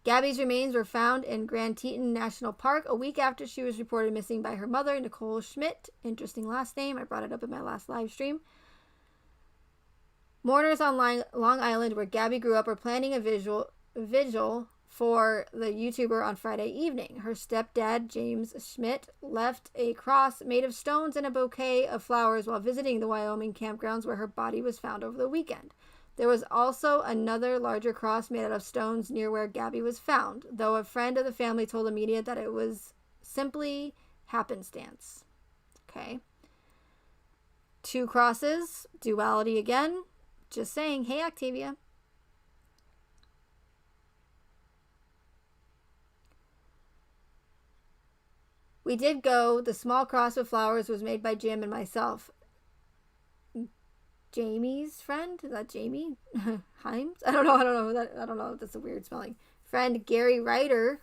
Gabby's remains were found in Grand Teton National Park a week after she was reported missing by her mother, Nicole Schmidt. Interesting last name. I brought it up in my last live stream. Mourners on Long Island, where Gabby grew up, are planning a vigil for the YouTuber on Friday evening. Her stepdad, James Schmidt, left a cross made of stones and a bouquet of flowers while visiting the Wyoming campgrounds where her body was found over the weekend. There was also another larger cross made out of stones near where Gabby was found, though a friend of the family told the media that it was simply happenstance. Okay. 2 crosses, duality again. Just saying. Hey, Octavia. We did go. The small cross with flowers was made by Jim and myself. Jamie's friend? Is that Jamie? Himes? I don't know. That's a weird spelling. Friend Gary Ryder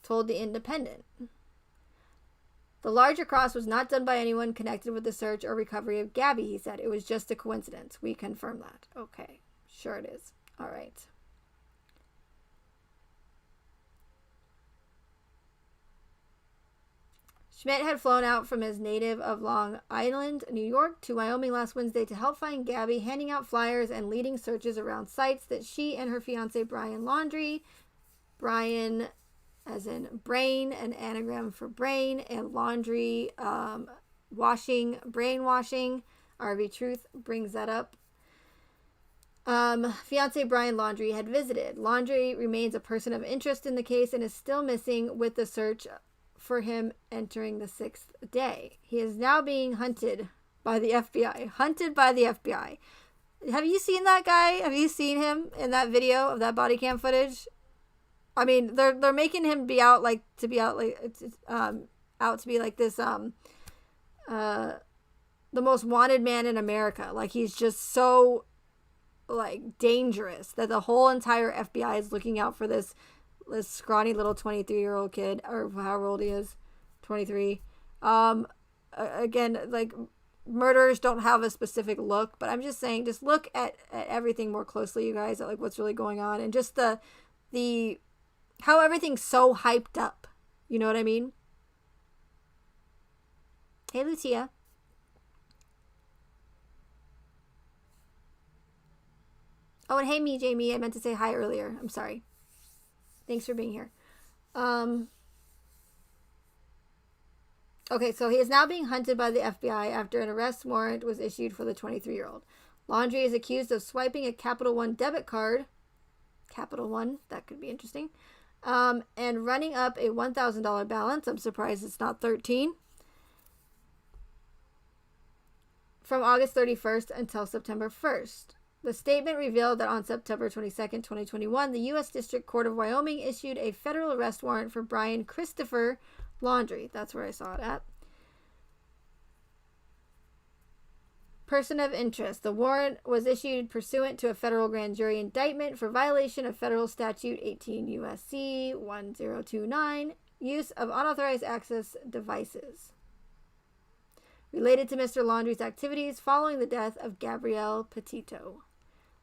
told The Independent. The larger cross was not done by anyone connected with the search or recovery of Gabby, he said. It was just a coincidence. We confirm that. Okay. Sure it is. All right. Schmidt had flown out from his native of Long Island, New York, to Wyoming last Wednesday to help find Gabby, handing out flyers and leading searches around sites that she and her fiancé Brian Brian as in brain, an anagram for brain, and laundry, brainwashing. RV Truth brings that up. Fiancé Brian Laundrie had visited. Laundrie remains a person of interest in the case and is still missing, with the search for him entering the 6th day. He is now being hunted by the FBI. Hunted by the FBI. Have you seen that guy? Have you seen him in that video of that body cam footage? I mean, they're making him out to be like this the most wanted man in America. Like, he's just so like dangerous that the whole entire FBI is looking out for this scrawny little 23-year-old kid, or however old he is, 23. Again, like, murderers don't have a specific look, but I'm just saying, just look at everything more closely, you guys, at like what's really going on, and just the how everything's so hyped up. You know what I mean? Hey, Lucia. Oh, and hey, me, Jamie. I meant to say hi earlier. I'm sorry. Thanks for being here. Okay, so he is now being hunted by the FBI after an arrest warrant was issued for the 23-year-old. Laundrie is accused of swiping a Capital One debit card. Capital One, that could be interesting. And running up a $1,000 balance. I'm surprised it's not 13. From August 31st until September 1st. The statement revealed that on September 22nd, 2021, the U.S. District Court of Wyoming issued a federal arrest warrant for Brian Christopher Laundrie. That's where I saw it at. Person of interest. The warrant was issued pursuant to a federal grand jury indictment for violation of federal statute 18 U.S.C. 1029, use of unauthorized access devices, related to Mr. Laundrie's activities following the death of Gabrielle Petitio.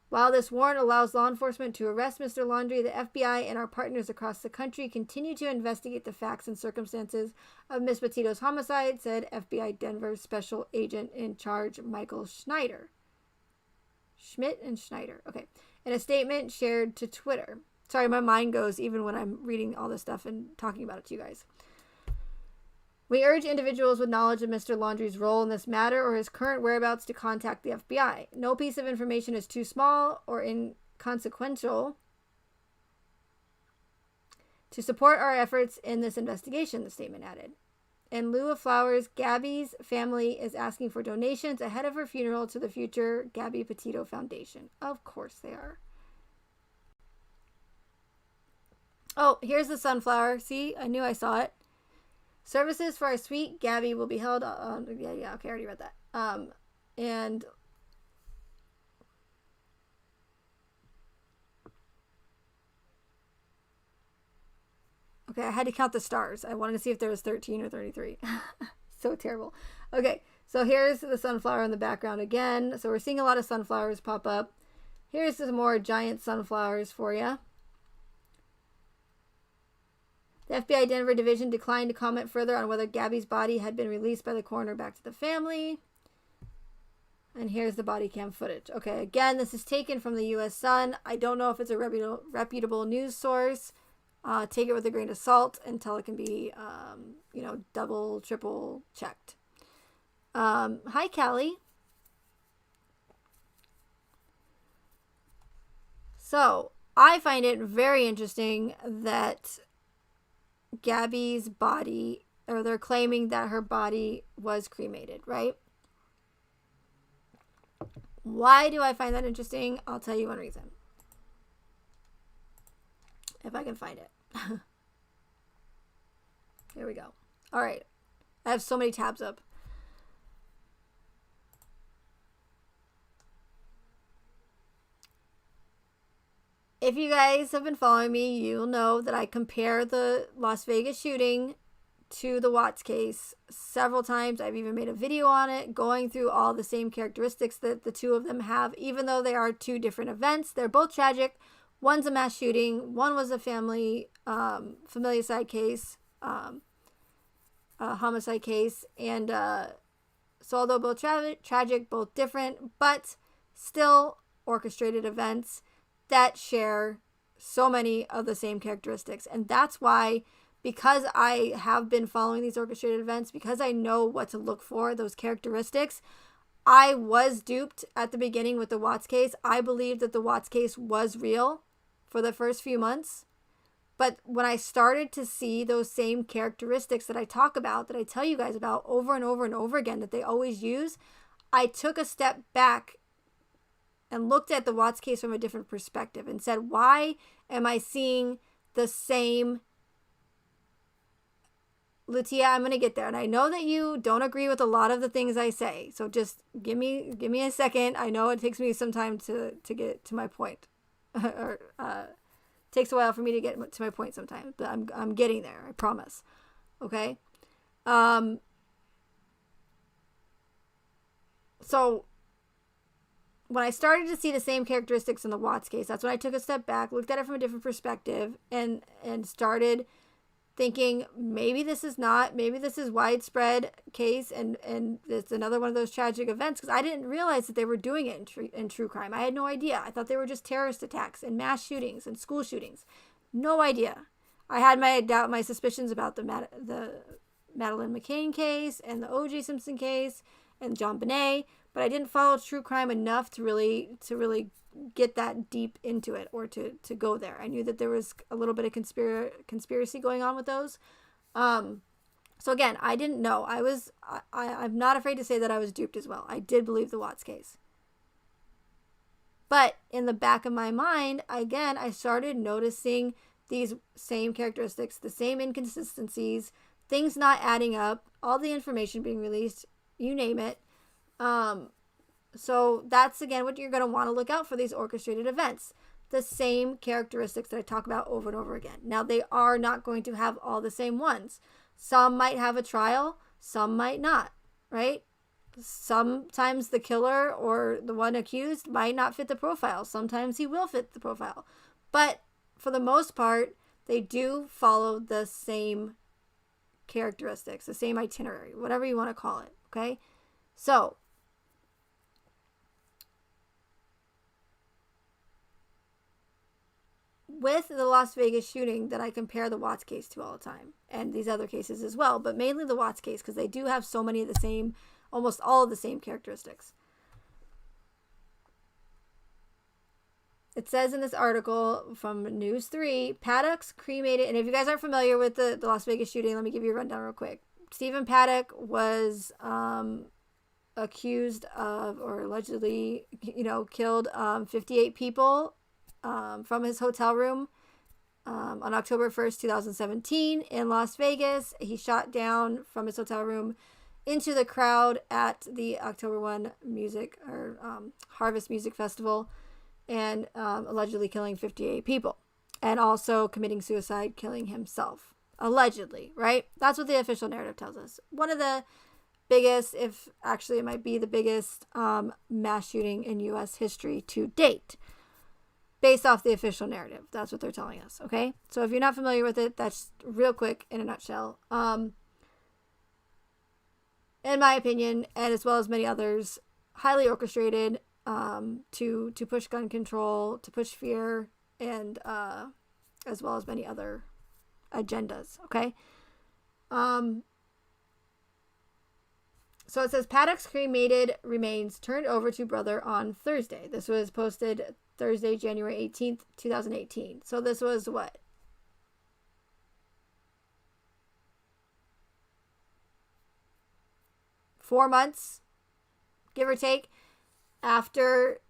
While this warrant allows law enforcement to arrest Mr. Laundrie, the FBI and our partners across the country continue to investigate the facts and circumstances of Ms. Petitio's homicide, said FBI Denver Special Agent in Charge Michael Schneider. Schmidt and Schneider. Okay. In a statement shared to Twitter. Sorry, my mind goes even when I'm reading all this stuff and talking about it to you guys. We urge individuals with knowledge of Mr. Laundrie's role in this matter or his current whereabouts to contact the FBI. No piece of information is too small or inconsequential to support our efforts in this investigation, the statement added. In lieu of flowers, Gabby's family is asking for donations ahead of her funeral to the future Gabby Petitio Foundation. Of course they are. Oh, here's the sunflower. See, I knew I saw it. Services for our sweet Gabby will be held on... okay, I already read that. And... okay, I had to count the stars. I wanted to see if there was 13 or 33. So terrible. Okay, so here's the sunflower in the background again. So we're seeing a lot of sunflowers pop up. Here's some more giant sunflowers for you. The FBI Denver Division declined to comment further on whether Gabby's body had been released by the coroner back to the family. And here's the body cam footage. Okay, again, this is taken from the U.S. Sun. I don't know if it's a reputable news source. Take it with a grain of salt until it can be, double, triple checked. Hi, Callie. So, I find it very interesting that Gabby's body, or they're claiming that her body was cremated, right? Why do I find that interesting? I'll tell you one reason. If I can find it. Here we go. All right. I have so many tabs up. If you guys have been following me, you'll know that I compare the Las Vegas shooting to the Watts case several times. I've even made a video on it, going through all the same characteristics that the two of them have, even though they are two different events. They're both tragic. One's a mass shooting. One was a familicide case, homicide case. And so although both tragic, both different, but still orchestrated events that share so many of the same characteristics. And that's why, because I have been following these orchestrated events, because I know what to look for, those characteristics, I was duped at the beginning with the Watts case. I believed that the Watts case was real for the first few months. But when I started to see those same characteristics that I talk about, that I tell you guys about over and over and over again, that they always use, I took a step back and looked at the Watts case from a different perspective and said, why am I seeing the same? Lutia, I'm going to get there. And I know that you don't agree with a lot of the things I say. So just give me a second. I know it takes me some time to get to my point. Or takes a while for me to get to my point sometimes. But I'm getting there. I promise. Okay? So when I started to see the same characteristics in the Watts case, that's when I took a step back, looked at it from a different perspective, and started thinking maybe this is widespread case and it's another one of those tragic events, because I didn't realize that they were doing it in true crime. I had no idea. I thought they were just terrorist attacks and mass shootings and school shootings. No idea. I had my suspicions about the Madeleine McCann case and the O.J. Simpson case and John Bonet, but I didn't follow true crime enough to really get that deep into it or to go there. I knew that there was a little bit of conspiracy going on with those. So again, I didn't know. I'm not afraid to say that I was duped as well. I did believe the Watts case. But in the back of my mind, again, I started noticing these same characteristics, the same inconsistencies, things not adding up, all the information being released, you name it. So that's, again, what you're going to want to look out for, these orchestrated events. The same characteristics that I talk about over and over again. Now, they are not going to have all the same ones. Some might have a trial, some might not, right? Sometimes the killer or the one accused might not fit the profile. Sometimes he will fit the profile. But for the most part, they do follow the same characteristics, the same itinerary, whatever you want to call it, okay? So, with the Las Vegas shooting that I compare the Watts case to all the time, and these other cases as well, but mainly the Watts case, because they do have so many of the same, almost all of the same characteristics. It says in this article from News 3, Paddock's cremated, and if you guys aren't familiar with the Las Vegas shooting, let me give you a rundown real quick. Stephen Paddock was accused of, or allegedly, killed 58 people from his hotel room on October 1st, 2017 in Las Vegas. He shot down from his hotel room into the crowd at the October 1 Harvest Music Festival, and allegedly killing 58 people, and also committing suicide, killing himself, allegedly, right? That's what the official narrative tells us. One of the biggest, if actually it might be the biggest mass shooting in U.S. history to date, based off the official narrative. That's what they're telling us, okay? So if you're not familiar with it, that's real quick in a nutshell. In my opinion, and as well as many others, highly orchestrated, to push gun control, to push fear, and as well as many other agendas, okay? So it says Paddock's cremated remains turned over to brother on Thursday. This was posted Thursday, January 18th, 2018. So this was what? Four months, give or take, after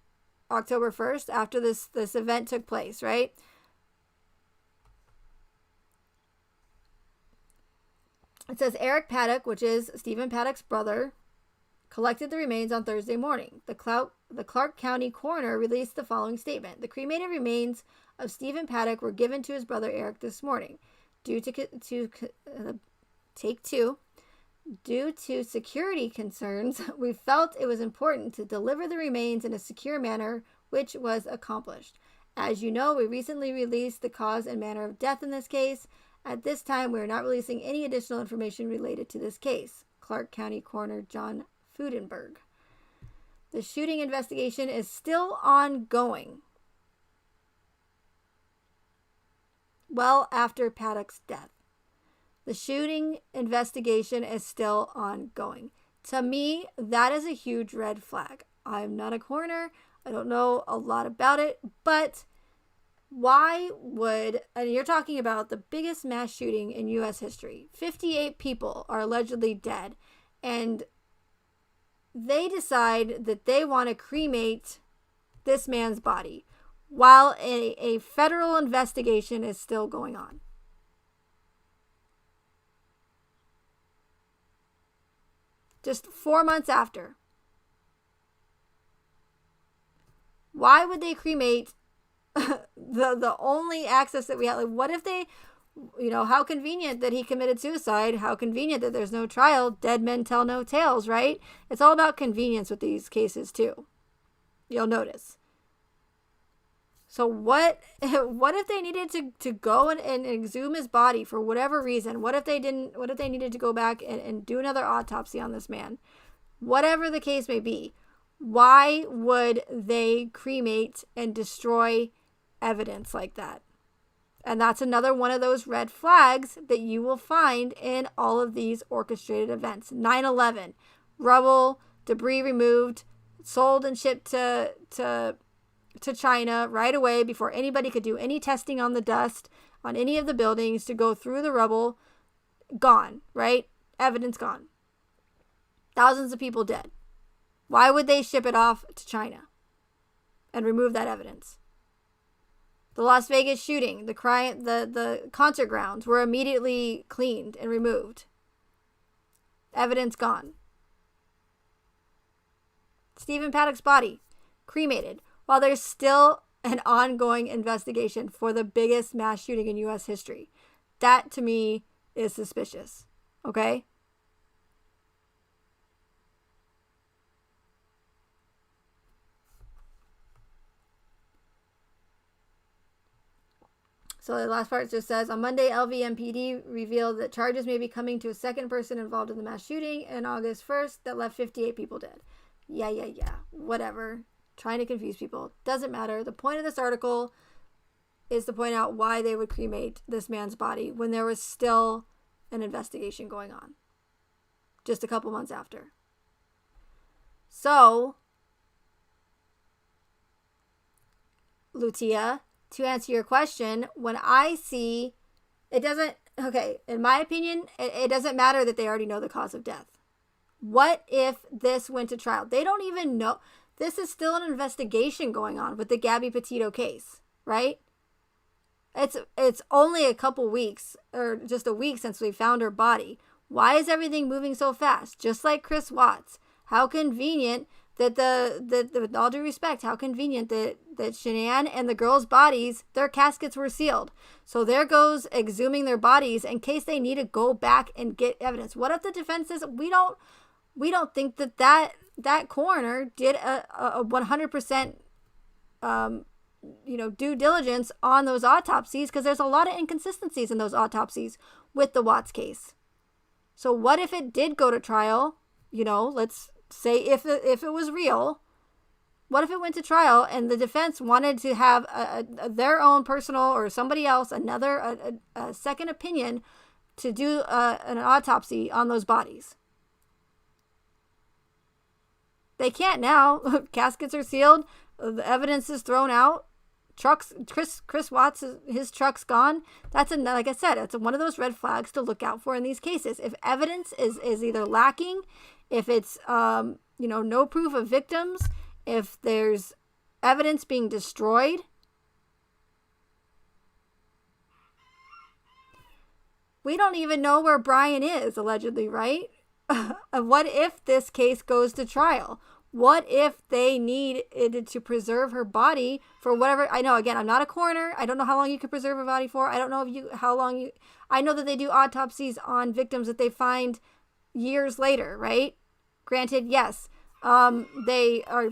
October 1st, after this event took place, right? It says Eric Paddock, which is Stephen Paddock's brother, collected the remains on Thursday morning. The Clark County coroner released the following statement. The cremated remains of Stephen Paddock were given to his brother Eric this morning. Due to security concerns, we felt it was important to deliver the remains in a secure manner, which was accomplished. As you know, we recently released the cause and manner of death in this case. At this time, we are not releasing any additional information related to this case. Clark County Coroner John Fudenberg. The shooting investigation is still ongoing. Well after Paddock's death. The shooting investigation is still ongoing. To me, that is a huge red flag. I'm not a coroner. I don't know a lot about it, but why would, and you're talking about the biggest mass shooting in U.S. history. 58 people are allegedly dead, and they decide that they want to cremate this man's body while a federal investigation is still going on. Just 4 months after. Why would they cremate the only access that we have? Like, what if they, how convenient that he committed suicide. How convenient that there's no trial. Dead men tell no tales, right? It's all about convenience with these cases too. You'll notice. So what if they needed to go and exhume his body for whatever reason? What if they needed to go back and do another autopsy on this man? Whatever the case may be, why would they cremate and destroy evidence like that? And that's another one of those red flags that you will find in all of these orchestrated events. 9/11, rubble, debris removed, sold and shipped to China right away before anybody could do any testing on the dust on any of the buildings to go through the rubble. Gone, right? Evidence gone. Thousands of people dead. Why would they ship it off to China and remove that evidence? The Las Vegas shooting, the concert grounds were immediately cleaned and removed. Evidence gone. Stephen Paddock's body, cremated, while there's still an ongoing investigation for the biggest mass shooting in U.S. history. That, to me, is suspicious. Okay? So the last part just says, on Monday, LVMPD revealed that charges may be coming to a second person involved in the mass shooting on August 1st that left 58 people dead. Yeah. Whatever. Trying to confuse people. Doesn't matter. The point of this article is to point out why they would cremate this man's body when there was still an investigation going on. Just a couple months after. So, Lutia, to answer your question, when I see, in my opinion, it doesn't matter that they already know the cause of death. What if this went to trial? They don't even know. This is still an investigation going on with the Gabby Petitio case, right? It's only a couple weeks or just a week since we found her body. Why is everything moving so fast? Just like Chris Watts. How convenient that with all due respect, how convenient that Shanann and the girls' bodies, their caskets were sealed. So there goes exhuming their bodies in case they need to go back and get evidence. What if the defense says we don't think that coroner did a 100% due diligence on those autopsies, because there's a lot of inconsistencies in those autopsies with the Watts case. So what if it did go to trial? Let's say if it was real, what if it went to trial and the defense wanted to have their own personal or somebody else, a second opinion to do an autopsy on those bodies? They can't now. Caskets are sealed. The evidence is thrown out. Chris Watts, his truck's gone. Like I said, it's one of those red flags to look out for in these cases. If evidence is either lacking, if it's no proof of victims, if there's evidence being destroyed, we don't even know where Brian is, allegedly, right? What if this case goes to trial? What if they needed to preserve her body for whatever? I know, again, I'm not a coroner. I don't know how long you could preserve a body for. I don't know I know that they do autopsies on victims that they find years later, right? Granted, yes, they are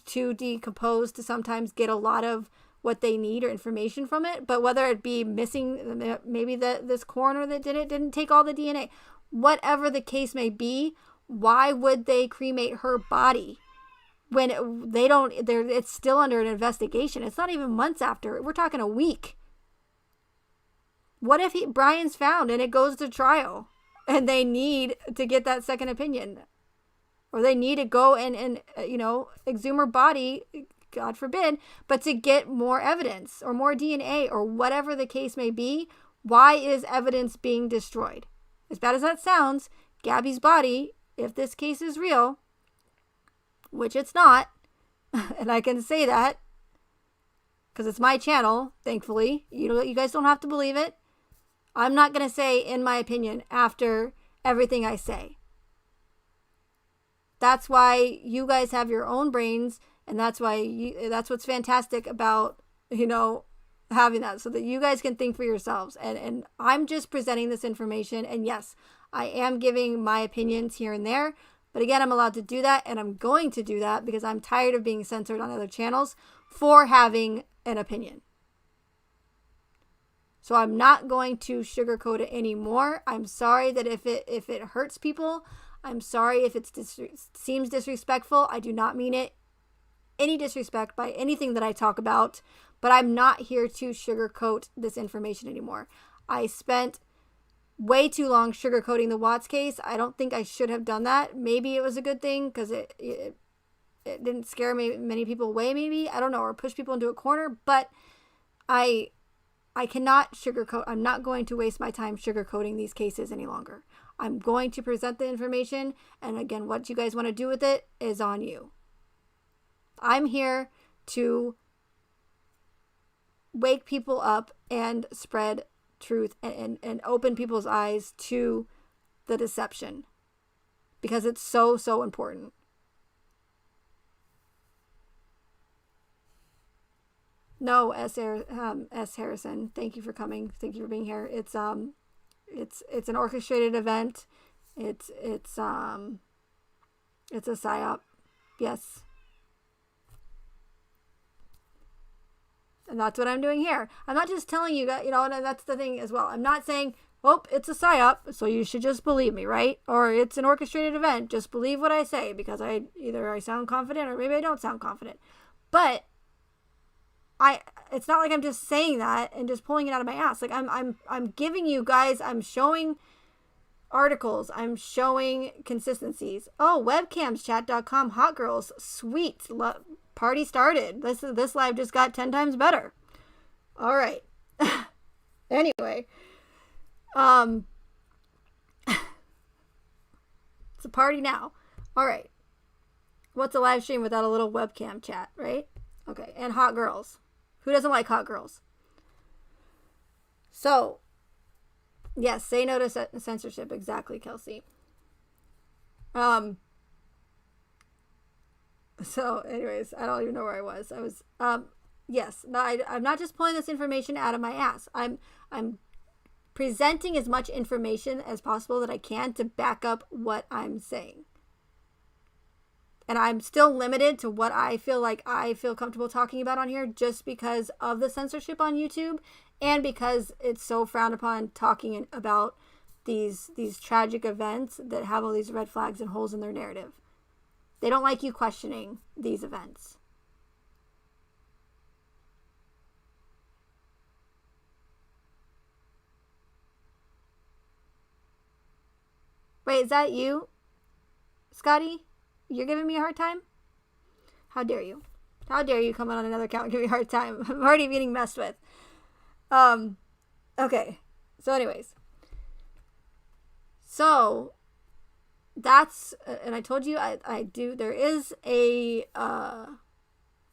too decomposed to sometimes get a lot of what they need or information from it. But whether it be missing, maybe this coroner that didn't take all the DNA, whatever the case may be, why would they cremate her body when they don't? It's still under an investigation. It's not even months after. We're talking a week. What if Brian's found and it goes to trial and they need to get that second opinion, or they need to go and exhume her body, God forbid, but to get more evidence or more DNA or whatever the case may be? Why is evidence being destroyed? As bad as that sounds, Gabby's body, if this case is real, which it's not, and I can say that because it's my channel, thankfully. You guys don't have to believe it. I'm not going to say, in my opinion, after everything I say. That's why you guys have your own brains, and that's what's fantastic about, having that, so that you guys can think for yourselves. And I'm just presenting this information, and yes, I am giving my opinions here and there, but again, I'm allowed to do that, and I'm going to do that because I'm tired of being censored on other channels for having an opinion. So I'm not going to sugarcoat it anymore. I'm sorry that if it hurts people. I'm sorry if it seems disrespectful. I do not mean it any disrespect by anything that I talk about, but I'm not here to sugarcoat this information anymore. I spent way too long sugarcoating the Watts case. I don't think I should have done that. Maybe it was a good thing because it didn't scare many people away, maybe. I don't know, or push people into a corner, but I cannot sugarcoat. I'm not going to waste my time sugarcoating these cases any longer. I'm going to present the information, and again, what you guys want to do with it is on you. I'm here to wake people up and spread truth and open people's eyes to the deception because it's so, so important. No, S. Harrison, thank you for coming. Thank you for being here. It's an orchestrated event. It's a psyop. Yes. And that's what I'm doing here. I'm not just telling you guys, and that's the thing as well. I'm not saying, oh, it's a psyop, so you should just believe me, right? Or it's an orchestrated event, just believe what I say because either I sound confident or maybe I don't sound confident. But it's not like I'm just saying that and just pulling it out of my ass. Like I'm giving you guys, I'm showing articles, I'm showing consistencies. Oh, webcamschat.com, hot girls, sweet, party started. This live just got 10 times better. All right. Anyway, it's a party now. All right. What's a live stream without a little webcam chat, right? Okay, and hot girls. Who doesn't like hot girls? So, yes, say no to censorship. Exactly, Kelsey. So, anyways, I don't even know where I was. Yes, no, I'm not just pulling this information out of my ass. I'm presenting as much information as possible that I can to back up what I'm saying. And I'm still limited to what I feel comfortable talking about on here just because of the censorship on YouTube and because it's so frowned upon talking about these tragic events that have all these red flags and holes in their narrative. They don't like you questioning these events. Wait, is that you, Scotty? You're giving me a hard time? How dare you? How dare you come on another account and give me a hard time? I'm already getting messed with. Okay. So anyways. So that's, and I told you I do, there is a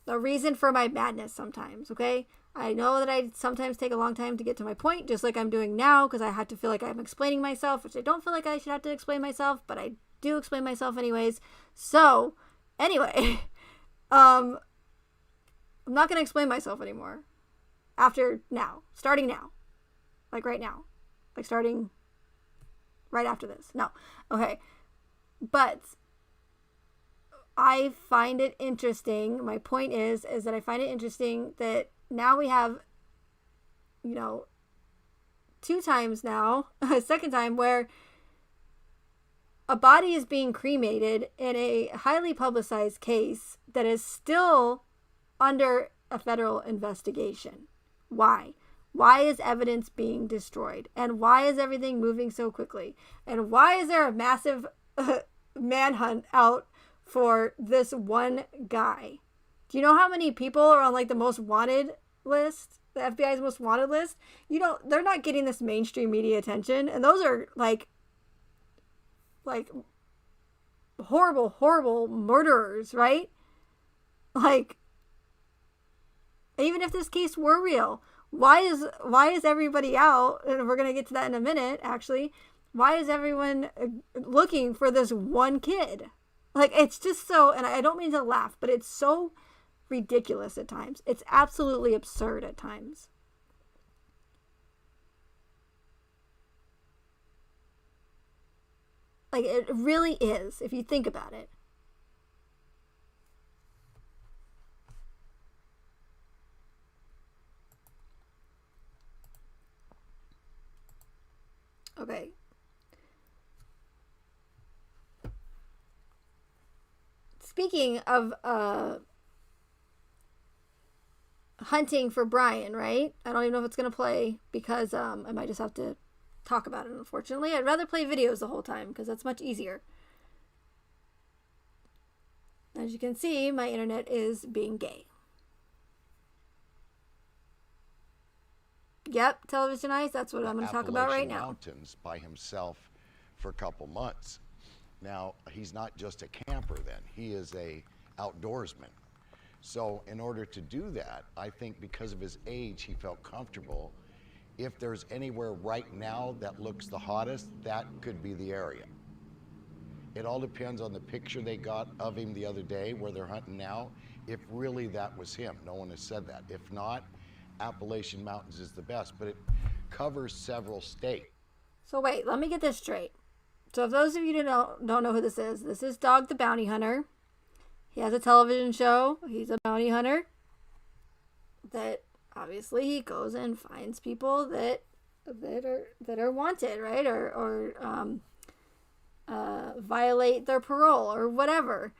reason for my madness sometimes, okay? I know that I sometimes take a long time to get to my point, just like I'm doing now, because I have to feel like I'm explaining myself, which I don't feel like I should have to explain myself, but I do explain myself anyways. So, anyway, I'm not going to explain myself anymore. Starting now. Like right now. Like starting right after this. No. Okay. But I find it interesting. My point is that I find it interesting that now we have, 2 times now, a second time where a body is being cremated in a highly publicized case that is still under a federal investigation. Why? Why is evidence being destroyed? And why is everything moving so quickly? And why is there a massive manhunt out for this one guy? Do you know how many people are on the most wanted list? The FBI's most wanted list? They're not getting this mainstream media attention. And those are like horrible, horrible murderers, right? Even if this case were real, why is everybody out? And we're gonna get to that in a minute. Actually, why is everyone looking for this one kid? It's just so, and I don't mean to laugh, but it's so ridiculous at times. It's absolutely absurd at times. It really is, if you think about it. Okay. Speaking of hunting for Brian, right? I don't even know if it's going to play because I might just have to talk about it, unfortunately. I'd rather play videos the whole time because that's much easier. As you can see, my internet is being gay. Yep, television eyes, that's what I'm going to talk about right now. Mountains by himself for a couple months. Now, he's not just a camper then. He is a outdoorsman. So in order to do that, I think because of his age, he felt comfortable. If there's anywhere right now that looks the hottest, that could be the area. It all depends on the picture they got of him the other day where they're hunting now, if really that was him. No one has said that. If not, Appalachian Mountains is the best, but it covers several states. So wait, let me get this straight. So if those of you don't know who this is Dog the Bounty Hunter. He has a television show. He's a bounty hunter. That obviously he goes and finds people that are wanted, right? Or violate their parole or whatever.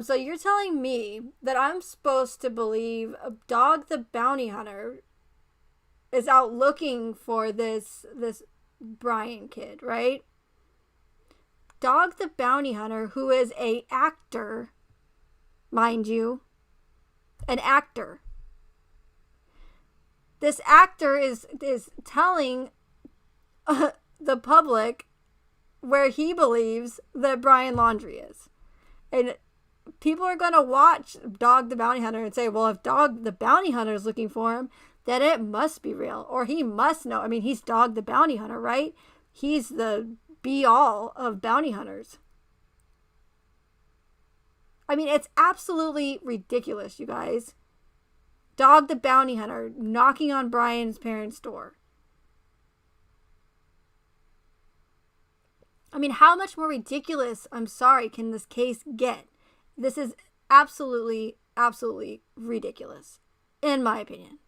So you're telling me that I'm supposed to believe a Dog the Bounty Hunter is out looking for this Brian kid, right? Dog the Bounty Hunter, who is a actor, mind you, an actor. This actor is telling the public where he believes that Brian Laundrie is. And people are going to watch Dog the Bounty Hunter and say, well, if Dog the Bounty Hunter is looking for him, then it must be real. Or he must know. I mean, he's Dog the Bounty Hunter, right? He's the be-all of bounty hunters. I mean, it's absolutely ridiculous, you guys. Dog the Bounty Hunter knocking on Brian's parents' door. I mean, how much more ridiculous, I'm sorry, can this case get? This is absolutely, absolutely ridiculous, in my opinion.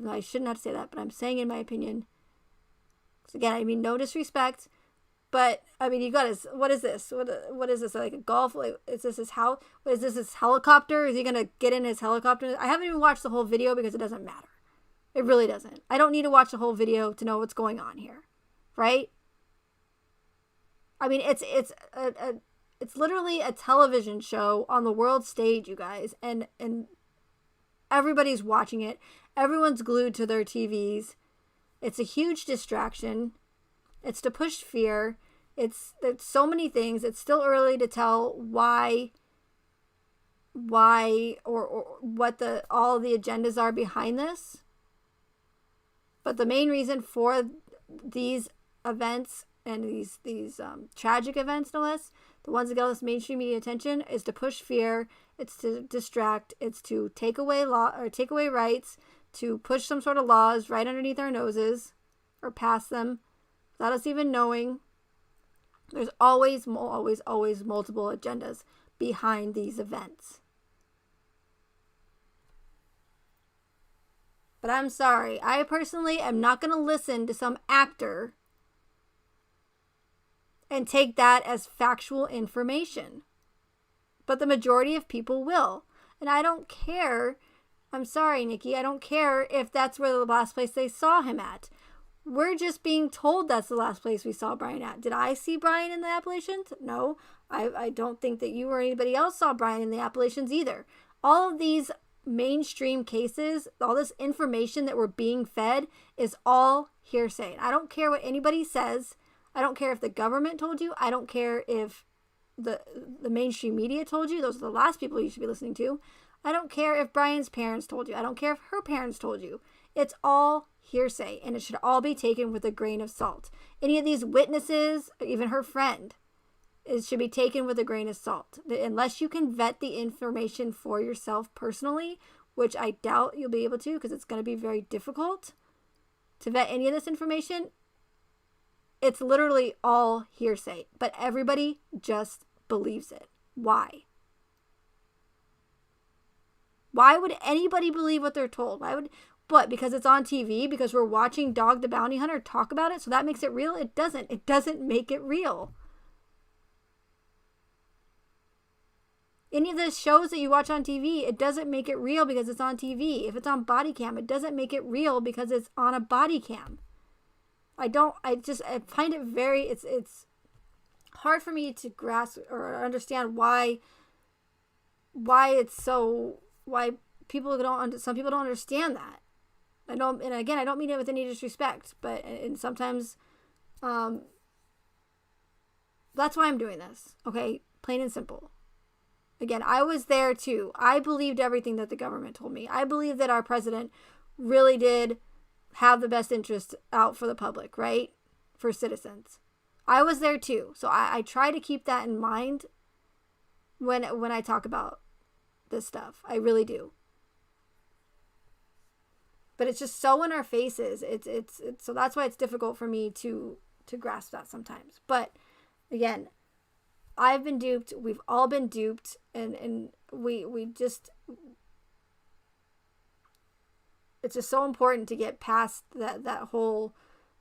I shouldn't have to say that, but I'm saying in my opinion. So again, I mean, no disrespect, but I mean, you got his, what is this? What is this? Like a golf? Like, is this his house? What is this? His helicopter? Is he going to get in his helicopter? I haven't even watched the whole video because it doesn't matter. It really doesn't. I don't need to watch the whole video to know what's going on here. Right? I mean, it's literally a television show on the world stage, you guys, and everybody's watching it. Everyone's glued to their TVs. It's a huge distraction. It's to push fear. It's so many things. It's still early to tell why or what all the agendas are behind this. But the main reason for these events and these tragic events, no less, the ones that get all this mainstream media attention, is to push fear. It's to distract. It's to take away rights, to push some sort of laws right underneath our noses or pass them without us even knowing. There's always multiple agendas behind these events. But I'm sorry, I personally am not going to listen to some actor and take that as factual information. But the majority of people will. And I don't care. I'm sorry, Nikki. I don't care if that's where the last place they saw him at. We're just being told that's the last place we saw Brian at. Did I see Brian in the Appalachians? No. I don't think that you or anybody else saw Brian in the Appalachians either. All of these mainstream cases, all this information that we're being fed is all hearsay. I don't care what anybody says. I don't care if the government told you. I don't care if the mainstream media told you. Those are the last people you should be listening to. I don't care if Brian's parents told you. I don't care if her parents told you. It's all hearsay, and it should all be taken with a grain of salt. Any of these witnesses, even her friend, it should be taken with a grain of salt. Unless you can vet the information for yourself personally, which I doubt you'll be able to because it's going to be very difficult to vet any of this information. It's literally all hearsay, but everybody just believes it. Why? Why would anybody believe what they're told? what? Because it's on TV? Because we're watching Dog the Bounty Hunter talk about it? So that makes it real? It doesn't. It doesn't make it real. Any of the shows that you watch on TV, it doesn't make it real because it's on TV. If it's on body cam, it doesn't make it real because it's on a body cam. I find it very, it's hard for me to grasp or understand why it's so, why some people don't understand that. I don't mean it with any disrespect, and sometimes, that's why I'm doing this. Okay. Plain and simple. Again, I was there too. I believed everything that the government told me. I believe that our president really did have the best interest out for the public, right? For citizens. I was there too. So I try to keep that in mind when I talk about this stuff. I really do. But it's just so in our faces. It's so that's why it's difficult for me to grasp that sometimes. But again, I've been duped. We've all been duped, and we just, it's just so important to get past that whole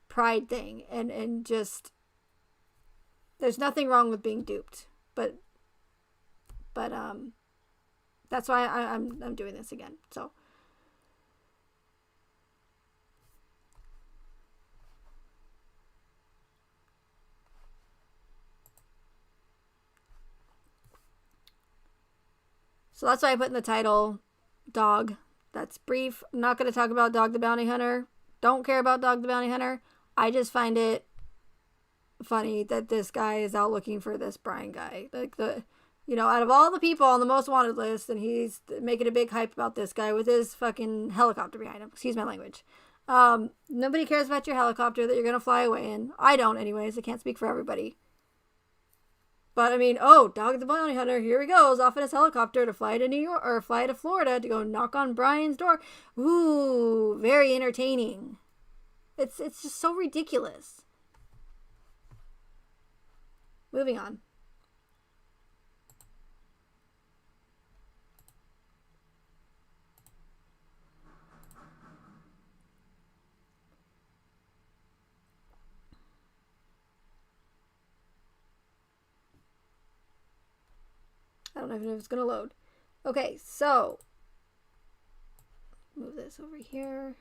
pride thing, and just, there's nothing wrong with being duped, but that's why I'm doing this again. So that's why I put in the title, Dog. That's brief. I'm not going to talk about Dog the Bounty Hunter. Don't care about Dog the Bounty Hunter. I just find it funny that this guy is out looking for this Brian guy. Like, out of all the people on the most wanted list, and he's making a big hype about this guy with his fucking helicopter behind him. Excuse my language. Nobody cares about your helicopter that you're going to fly away in. I don't anyways. I can't speak for everybody. But I mean, Dog the Bounty Hunter, here he goes off in his helicopter to fly to New York or fly to Florida to go knock on Brian's door. Ooh, very entertaining. It's just so ridiculous. Moving on. I don't even know if it's going to load. Okay, so move this over here.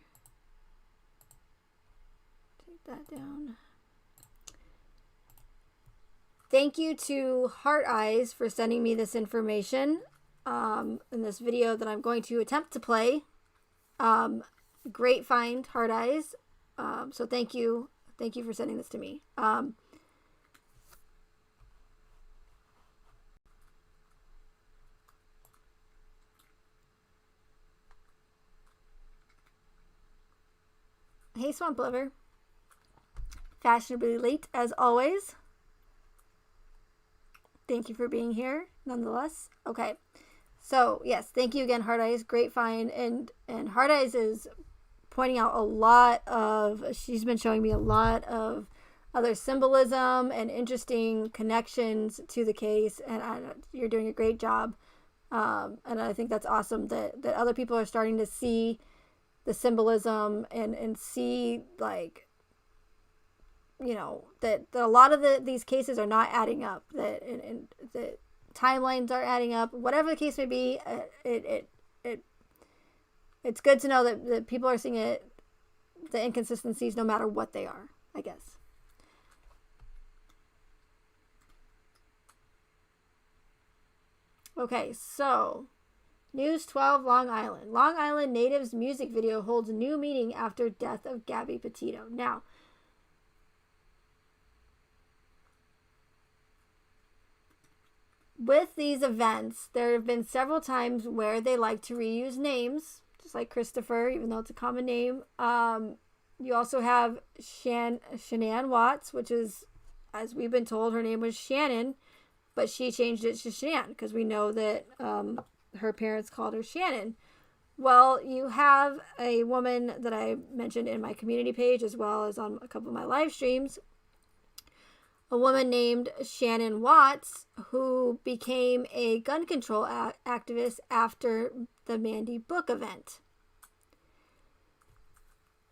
Take that down. Thank you to Heart Eyes for sending me this information in this video that I'm going to attempt to play. Great find, Heart Eyes. So thank you. Thank you for sending this to me. Hey, Swamp Lover. Fashionably late, as always. Thank you for being here, nonetheless. Okay. So, yes, thank you again, Heart Eyes. Great find. And Heart Eyes is pointing out a lot of, she's been showing me a lot of other symbolism and interesting connections to the case. And you're doing a great job. And I think that's awesome that other people are starting to see the symbolism and see, like, that a lot of these cases are not adding up, that and the timelines are adding up, whatever the case may be. It's good to know that people are seeing the inconsistencies no matter what they are, I guess. Okay, so News 12, Long Island. Long Island natives music video holds new meaning after death of Gabby Petitio. Now, with these events, there have been several times where they like to reuse names, just like Christopher, even though it's a common name. You also have Shanann Watts, which is, as we've been told, her name was Shannon, but she changed it to Shanann because we know that her parents called her Shannon. Well, you have a woman that I mentioned in my community page as well as on a couple of my live streams, a woman named Shanann Watts, who became a gun control activist after the Mandy book event.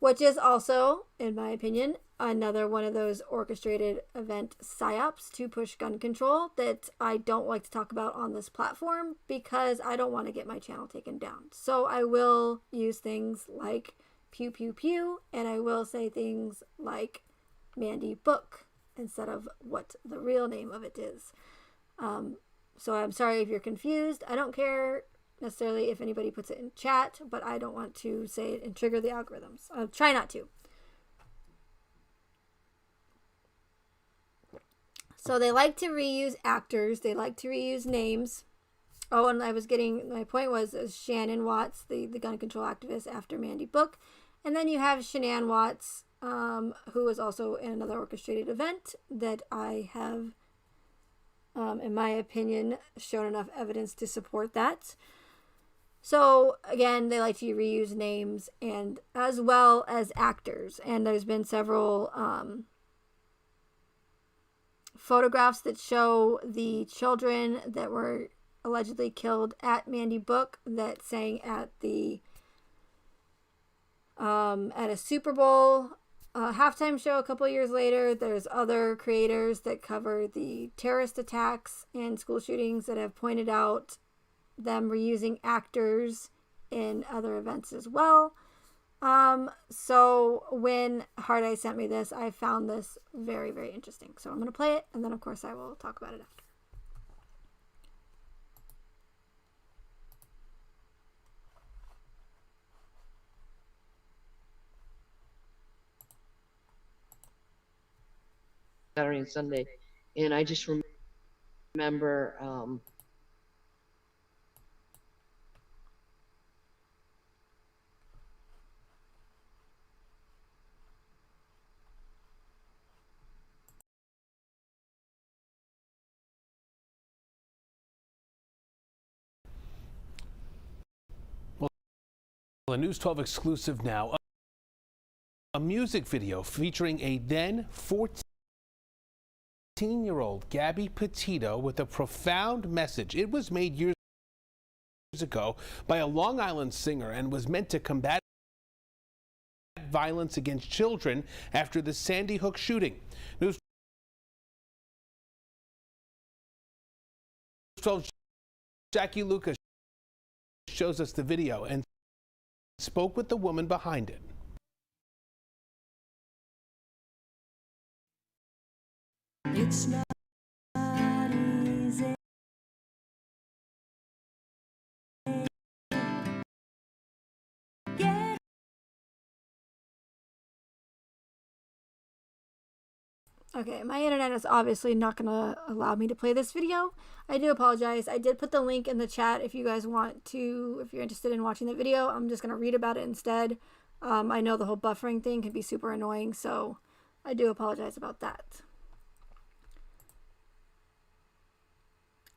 which is also, in my opinion, another one of those orchestrated event psyops to push gun control that I don't like to talk about on this platform because I don't want to get my channel taken down. So I will use things like pew pew pew, and I will say things like Mandy book instead of what the real name of it is. So I'm sorry if you're confused. I don't care necessarily if anybody puts it in chat, but I don't want to say it and trigger the algorithms. I'll try not to. So they like to reuse actors. They like to reuse names. Oh, and my point was Shannon Watts, the gun control activist after Mandy book. And then you have Shanann Watts, who was also in another orchestrated event that I have, in my opinion, shown enough evidence to support that. So again, they like to reuse names and as well as actors. And there's been several photographs that show the children that were allegedly killed at Mandy book that sang at a Super Bowl halftime show a couple years later. There's other creators that cover the terrorist attacks and school shootings that have pointed out them reusing actors in other events as well. So when Hard Eye sent me this, I found this very, very interesting. So I'm going to play it, and then of course I will talk about it after. Saturday and Sunday, and I just remember a News 12 exclusive now. A music video featuring a then 14-year-old Gabby Petitio with a profound message. It was made years ago by a Long Island singer and was meant to combat violence against children after the Sandy Hook shooting. News 12 Jackie Lucas shows us the video and spoke with the woman behind it. It's not easy. Yeah. Okay, my internet is obviously not going to allow me to play this video. I do apologize. I did put the link in the chat if you guys want to, if you're interested in watching the video. I'm just going to read about it instead. I know the whole buffering thing can be super annoying, so I do apologize about that.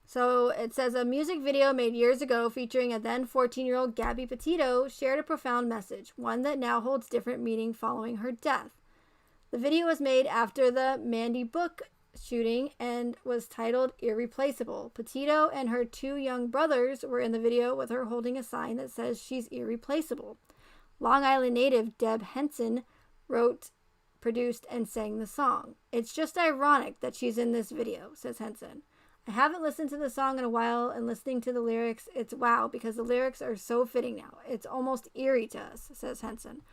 So it says a music video made years ago featuring a then 14-year-old Gabby Petitio shared a profound message, one that now holds different meaning following her death. The video was made after the Mandy book shooting and was titled Irreplaceable. Petitio and her two young brothers were in the video with her holding a sign that says she's irreplaceable. Long Island native Deb Henson wrote, produced, and sang the song. It's just ironic that she's in this video, says Henson. I haven't listened to the song in a while, and listening to the lyrics, it's wow, because the lyrics are so fitting now. It's almost eerie to us, says Henson.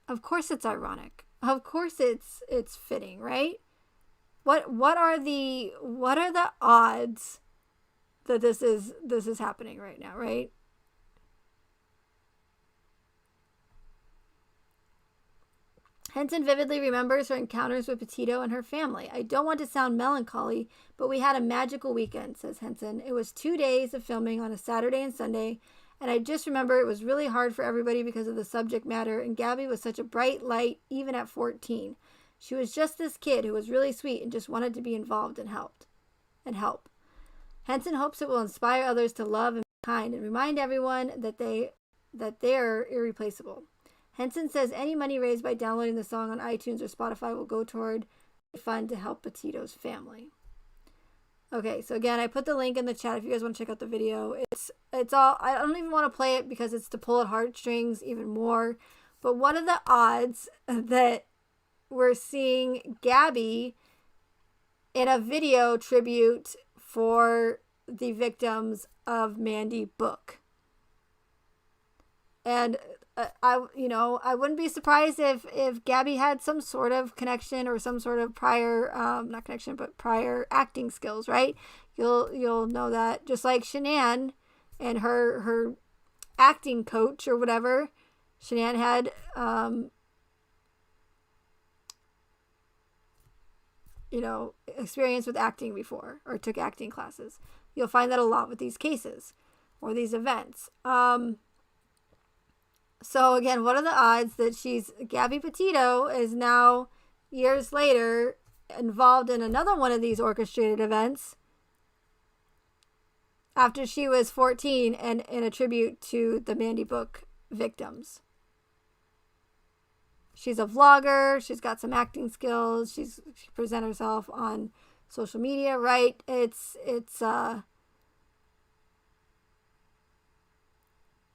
Of course it's ironic. Of course it's fitting, right? What are the odds that this is happening right now, right? Henson vividly remembers her encounters with Petitio and her family. I don't want to sound melancholy, but we had a magical weekend, says Henson. It was 2 days of filming on a Saturday and Sunday, and I just remember it was really hard for everybody because of the subject matter, and Gabby was such a bright light, even at 14. She was just this kid who was really sweet and just wanted to be involved and help. Henson hopes it will inspire others to love and be kind and remind everyone that they're irreplaceable. Henson says any money raised by downloading the song on iTunes or Spotify will go toward a fund to help Petitio's family. Okay, so again, I put the link in the chat if you guys want to check out the video. It's all, I don't even want to play it because it's to pull at heartstrings even more. But what are the odds that we're seeing Gabby in a video tribute for the victims of Mandy book? And I wouldn't be surprised if Gabby had some sort of connection or some sort of prior, not connection, but prior acting skills, right? You'll know that, just like Shanann and her acting coach or whatever. Shanann had, experience with acting before, or took acting classes. You'll find that a lot with these cases or these events. So again, what are the odds that Gabby Petitio is now, years later, involved in another one of these orchestrated events after she was 14 and in a tribute to the Mandy book victims? She's a vlogger. She's got some acting skills. She presents herself on social media, right?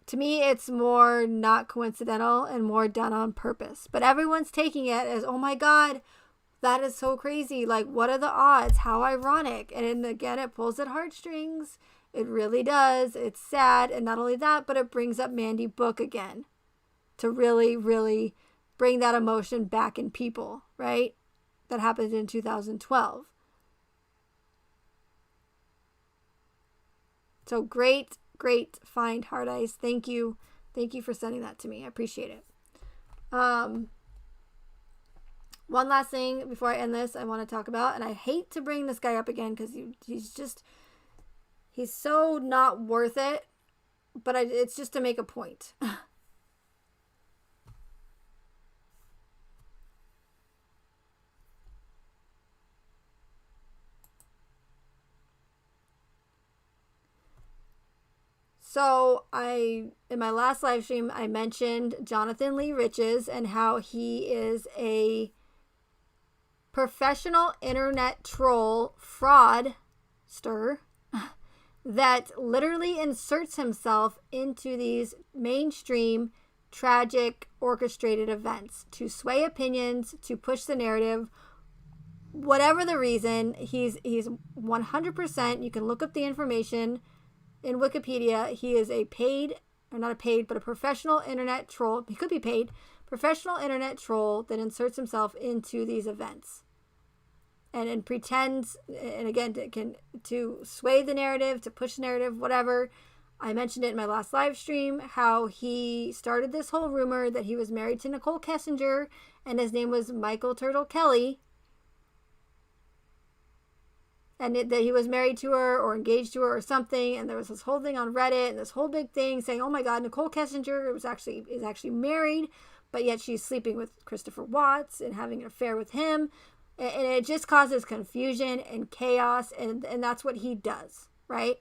To me, it's more not coincidental and more done on purpose. But everyone's taking it as, oh my God, that is so crazy. Like, what are the odds? How ironic. And again, it pulls at heartstrings. It really does. It's sad. And not only that, but it brings up Mandy book again to really, really bring that emotion back in people, right? That happened in 2012. So great find, Hard Eyes. Thank you for sending that to me. I appreciate it. One last thing before I end this I want to talk about, and I hate to bring this guy up again because he's so not worth it, but it's just to make a point. So in my last live stream, I mentioned Jonathan Lee Riches and how he is a professional internet troll fraudster that literally inserts himself into these mainstream, tragic, orchestrated events to sway opinions, to push the narrative. Whatever the reason, he's 100%. You can look up the information in Wikipedia. He is a professional internet troll. He could be paid. Professional internet troll that inserts himself into these events and pretends, and again, to sway the narrative, to push the narrative, whatever. I mentioned it in my last live stream, how he started this whole rumor that he was married to Nicole Kessinger and his name was Michael Turtle Kelly. And that he was married to her or engaged to her or something, and there was this whole thing on Reddit and this whole big thing saying, "Oh my God, Nicole Kessinger is actually married, but yet she's sleeping with Christopher Watts and having an affair with him," and it just causes confusion and chaos, and that's what he does, right?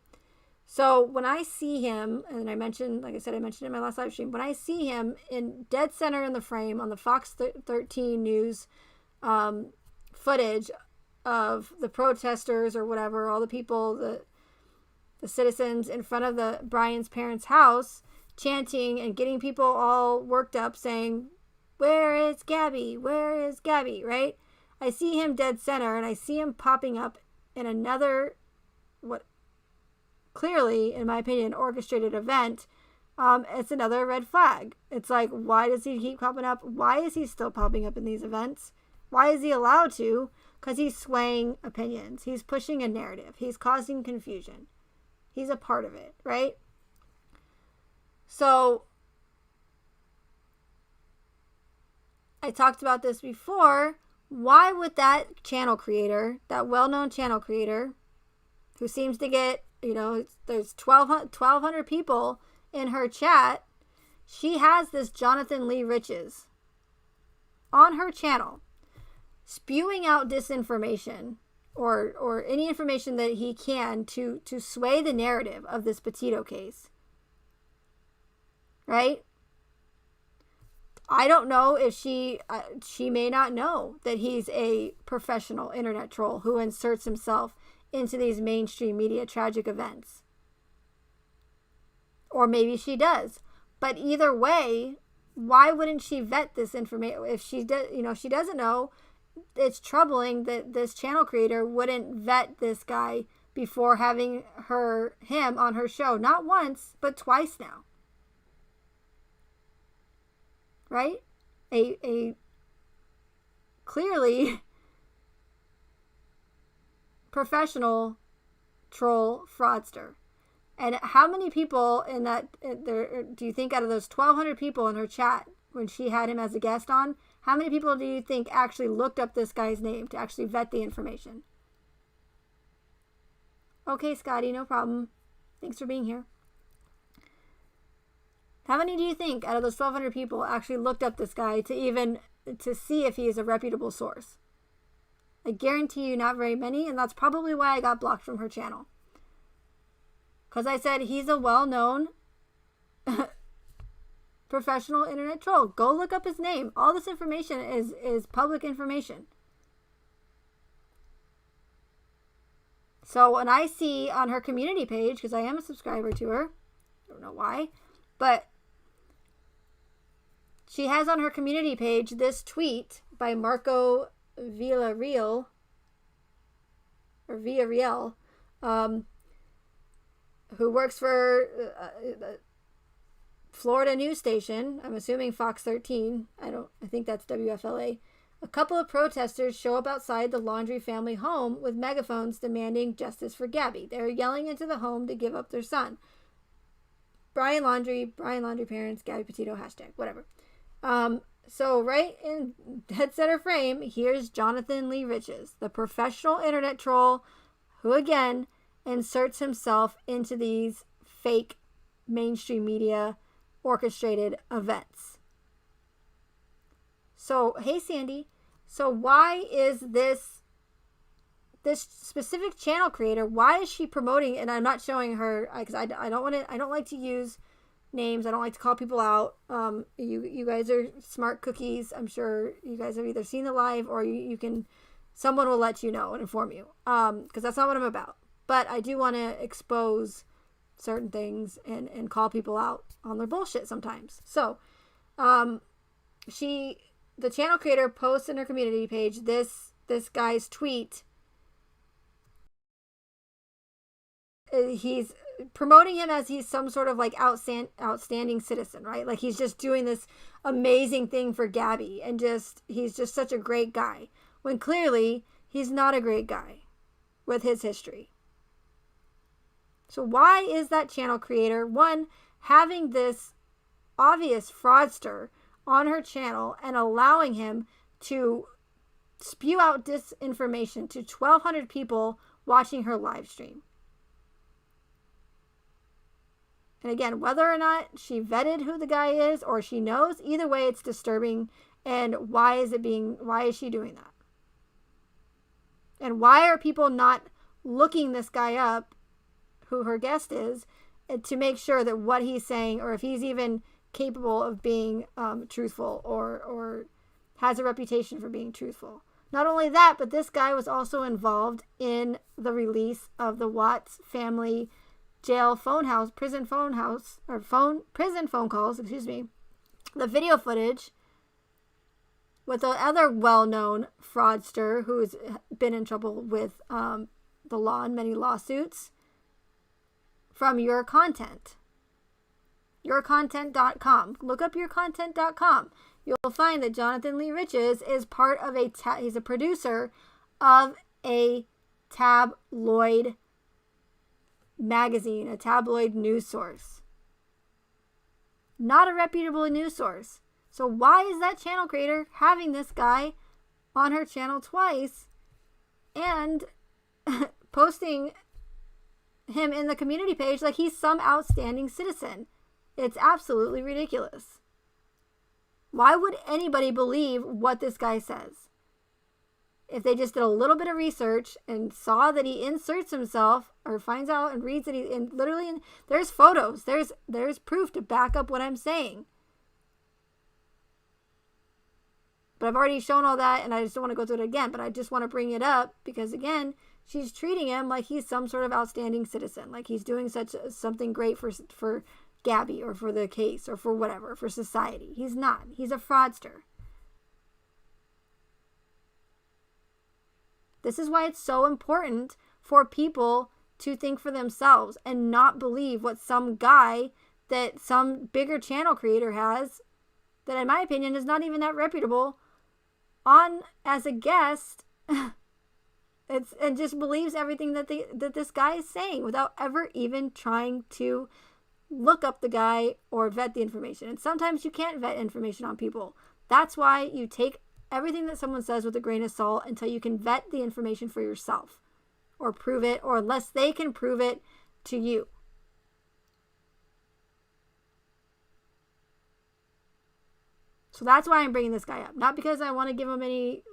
So when I see him, and I mentioned in my last live stream, when I see him in dead center in the frame on the Fox 13 News footage of the protesters or whatever, all the people, the citizens in front of Brian's parents' house chanting and getting people all worked up saying, "Where is Gabby? Where is Gabby?" Right? I see him dead center and I see him popping up in another, what clearly, in my opinion, orchestrated event. It's another red flag. It's like, why does he keep popping up? Why is he still popping up in these events? Why is he allowed to? Because he's swaying opinions. He's pushing a narrative. He's causing confusion. He's a part of it, right? So, I talked about this before. Why would that channel creator, that well-known channel creator, who seems to get, there's 1,200 people in her chat, she has this Jonathan Lee Riches on her channel, spewing out disinformation or any information that he can to sway the narrative of this Petitio case. Right? I don't know if she may not know that he's a professional internet troll who inserts himself into these mainstream media tragic events. Or maybe she does. But either way, why wouldn't she vet this information? If she does, she doesn't know, it's troubling that this channel creator wouldn't vet this guy before having him on her show. Not once, but twice now. Right? A clearly professional troll fraudster. And how many people in that, do you think out of those 1,200 people in her chat when she had him as a guest on, how many people do you think actually looked up this guy's name to actually vet the information? Okay, Scotty, no problem. Thanks for being here. How many do you think out of those 1,200 people actually looked up this guy to see if he is a reputable source? I guarantee you not very many, and that's probably why I got blocked from her channel. Because I said he's a well-known professional internet troll. Go look up his name. All this information is public information. So when I see on her community page, because I am a subscriber to her, I don't know why, but she has on her community page this tweet by Marco Villarreal, or Villarreal, who works for Florida news station. I'm assuming Fox 13. I think that's WFLA. A couple of protesters show up outside the Laundrie family home with megaphones demanding justice for Gabby. They're yelling into the home to give up their son. Brian Laundrie parents, Gabby Petitio, hashtag, whatever. So right in dead center frame, here's Jonathan Lee Riches, the professional internet troll who, again, inserts himself into these fake mainstream media orchestrated events. So, hey Sandy, so why is this specific channel creator, why is she promoting, and I'm not showing her, because I don't like to use names, I don't like to call people out. You guys are smart cookies. I'm sure you guys have either seen the live or you can, someone will let you know and inform you, because that's not what I'm about. But I do want to expose certain things and call people out on their bullshit sometimes. So, the channel creator posts in her community page this guy's tweet. He's promoting him as he's some sort of like outstanding citizen, right? Like he's just doing this amazing thing for Gabby and he's just such a great guy. When clearly he's not a great guy with his history. So why is that channel creator, one, having this obvious fraudster on her channel and allowing him to spew out disinformation to 1,200 people watching her live stream? And again, whether or not she vetted who the guy is or she knows, either way it's disturbing. And why is she doing that? And why are people not looking this guy up, who her guest is, to make sure that what he's saying, or if he's even capable of being truthful or has a reputation for being truthful? Not only that, but this guy was also involved in the release of the Watts family prison phone calls, the video footage with the other well-known fraudster who's been in trouble with the law in many lawsuits, from Your Content. YourContent.com. Look up YourContent.com. You'll find that Jonathan Lee Riches is part of he's a producer of a tabloid magazine, a tabloid news source. Not a reputable news source. So why is that channel creator having this guy on her channel twice and posting him in the community page like he's some outstanding citizen? It's absolutely ridiculous. Why would anybody believe what this guy says? If they just did a little bit of research and saw that he inserts himself or finds out and reads that there's photos, there's proof to back up what I'm saying. But I've already shown all that and I just don't want to go through it again, but I just want to bring it up because again, she's treating him like he's some sort of outstanding citizen, like he's doing something great for Gabby or for the case or for whatever, for society. He's not. He's a fraudster. This is why it's so important for people to think for themselves and not believe what some guy that some bigger channel creator has, that in my opinion is not even that reputable, on as a guest. And just believes everything that this guy is saying without ever even trying to look up the guy or vet the information. And sometimes you can't vet information on people. That's why you take everything that someone says with a grain of salt until you can vet the information for yourself or prove it, or unless they can prove it to you. So that's why I'm bringing this guy up. Not because I want to give him any,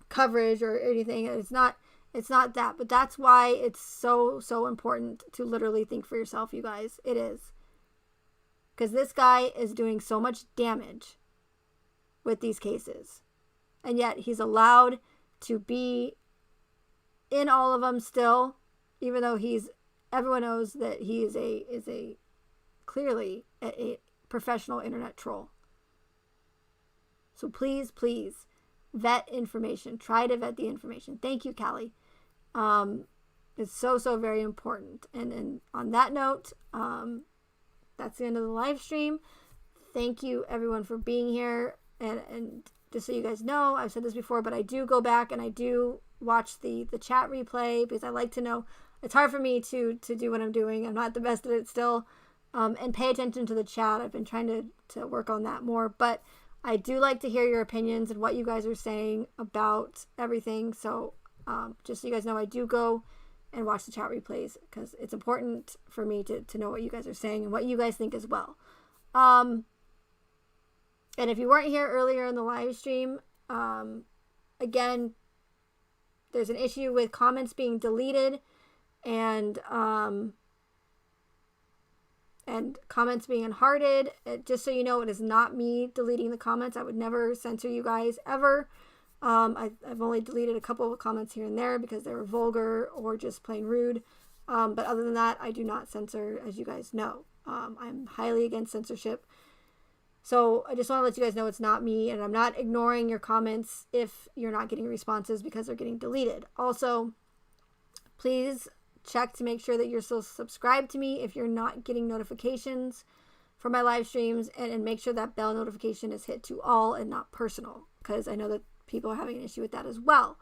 coverage or anything. It's not that, but that's why it's so important to literally think for yourself, you guys. It is. Because this guy is doing so much damage with these cases. And yet he's allowed to be in all of them still, even though everyone knows that he is clearly a professional internet troll. So please vet information. Try to vet the information. Thank you, Callie. It's so very important. And on that note, that's the end of the live stream. Thank you everyone for being here. And just so you guys know, I've said this before, but I do go back and I do watch the chat replay because I like to know. It's hard for me to do what I'm doing. I'm not the best at it still. And pay attention to the chat. I've been trying to work on that more, but I do like to hear your opinions and what you guys are saying about everything. So just so you guys know, I do go and watch the chat replays because it's important for me to know what you guys are saying and what you guys think as well. And if you weren't here earlier in the live stream, again, there's an issue with comments being deleted and comments being unhearted. Just so you know, it is not me deleting the comments. I would never censor you guys ever. I've only deleted a couple of comments here and there because they were vulgar or just plain rude. But other than that, I do not censor, as you guys know. I'm highly against censorship. So I just want to let you guys know it's not me, and I'm not ignoring your comments if you're not getting responses because they're getting deleted. Also, please check to make sure that you're still subscribed to me if you're not getting notifications for my live streams, and make sure that bell notification is hit to all and not personal, because I know that people are having an issue with that as well.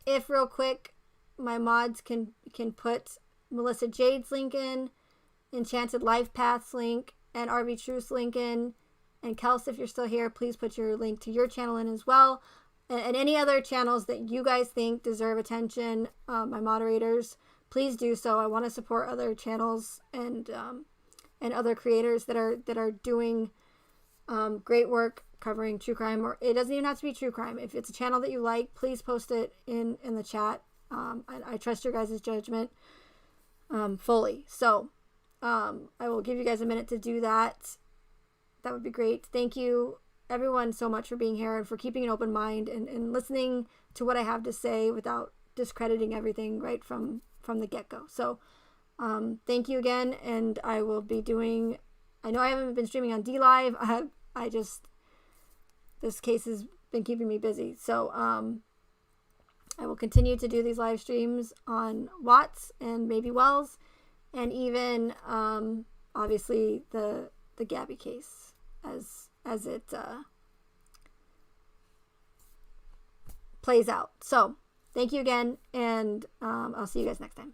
If real quick, my mods can put Melissa Jade's link in, Enchanted Life Path's link, and RV Truth's link in, and Kels, if you're still here, please put your link to your channel in as well. And any other channels that you guys think deserve attention, my moderators, please do so. I want to support other channels and other creators that are doing great work covering true crime, or it doesn't even have to be true crime. If it's a channel that you like, please post it in the chat. I trust your guys' judgment fully. So I will give you guys a minute to do that. That would be great. Thank you everyone so much for being here and for keeping an open mind and listening to what I have to say without discrediting everything right from the get-go. So thank you again, and I will be doing, I know I haven't been streaming on DLive. This case has been keeping me busy. So I will continue to do these live streams on Watts and maybe Wells, and even obviously the Gabby case as it plays out. So thank you again, and I'll see you guys next time.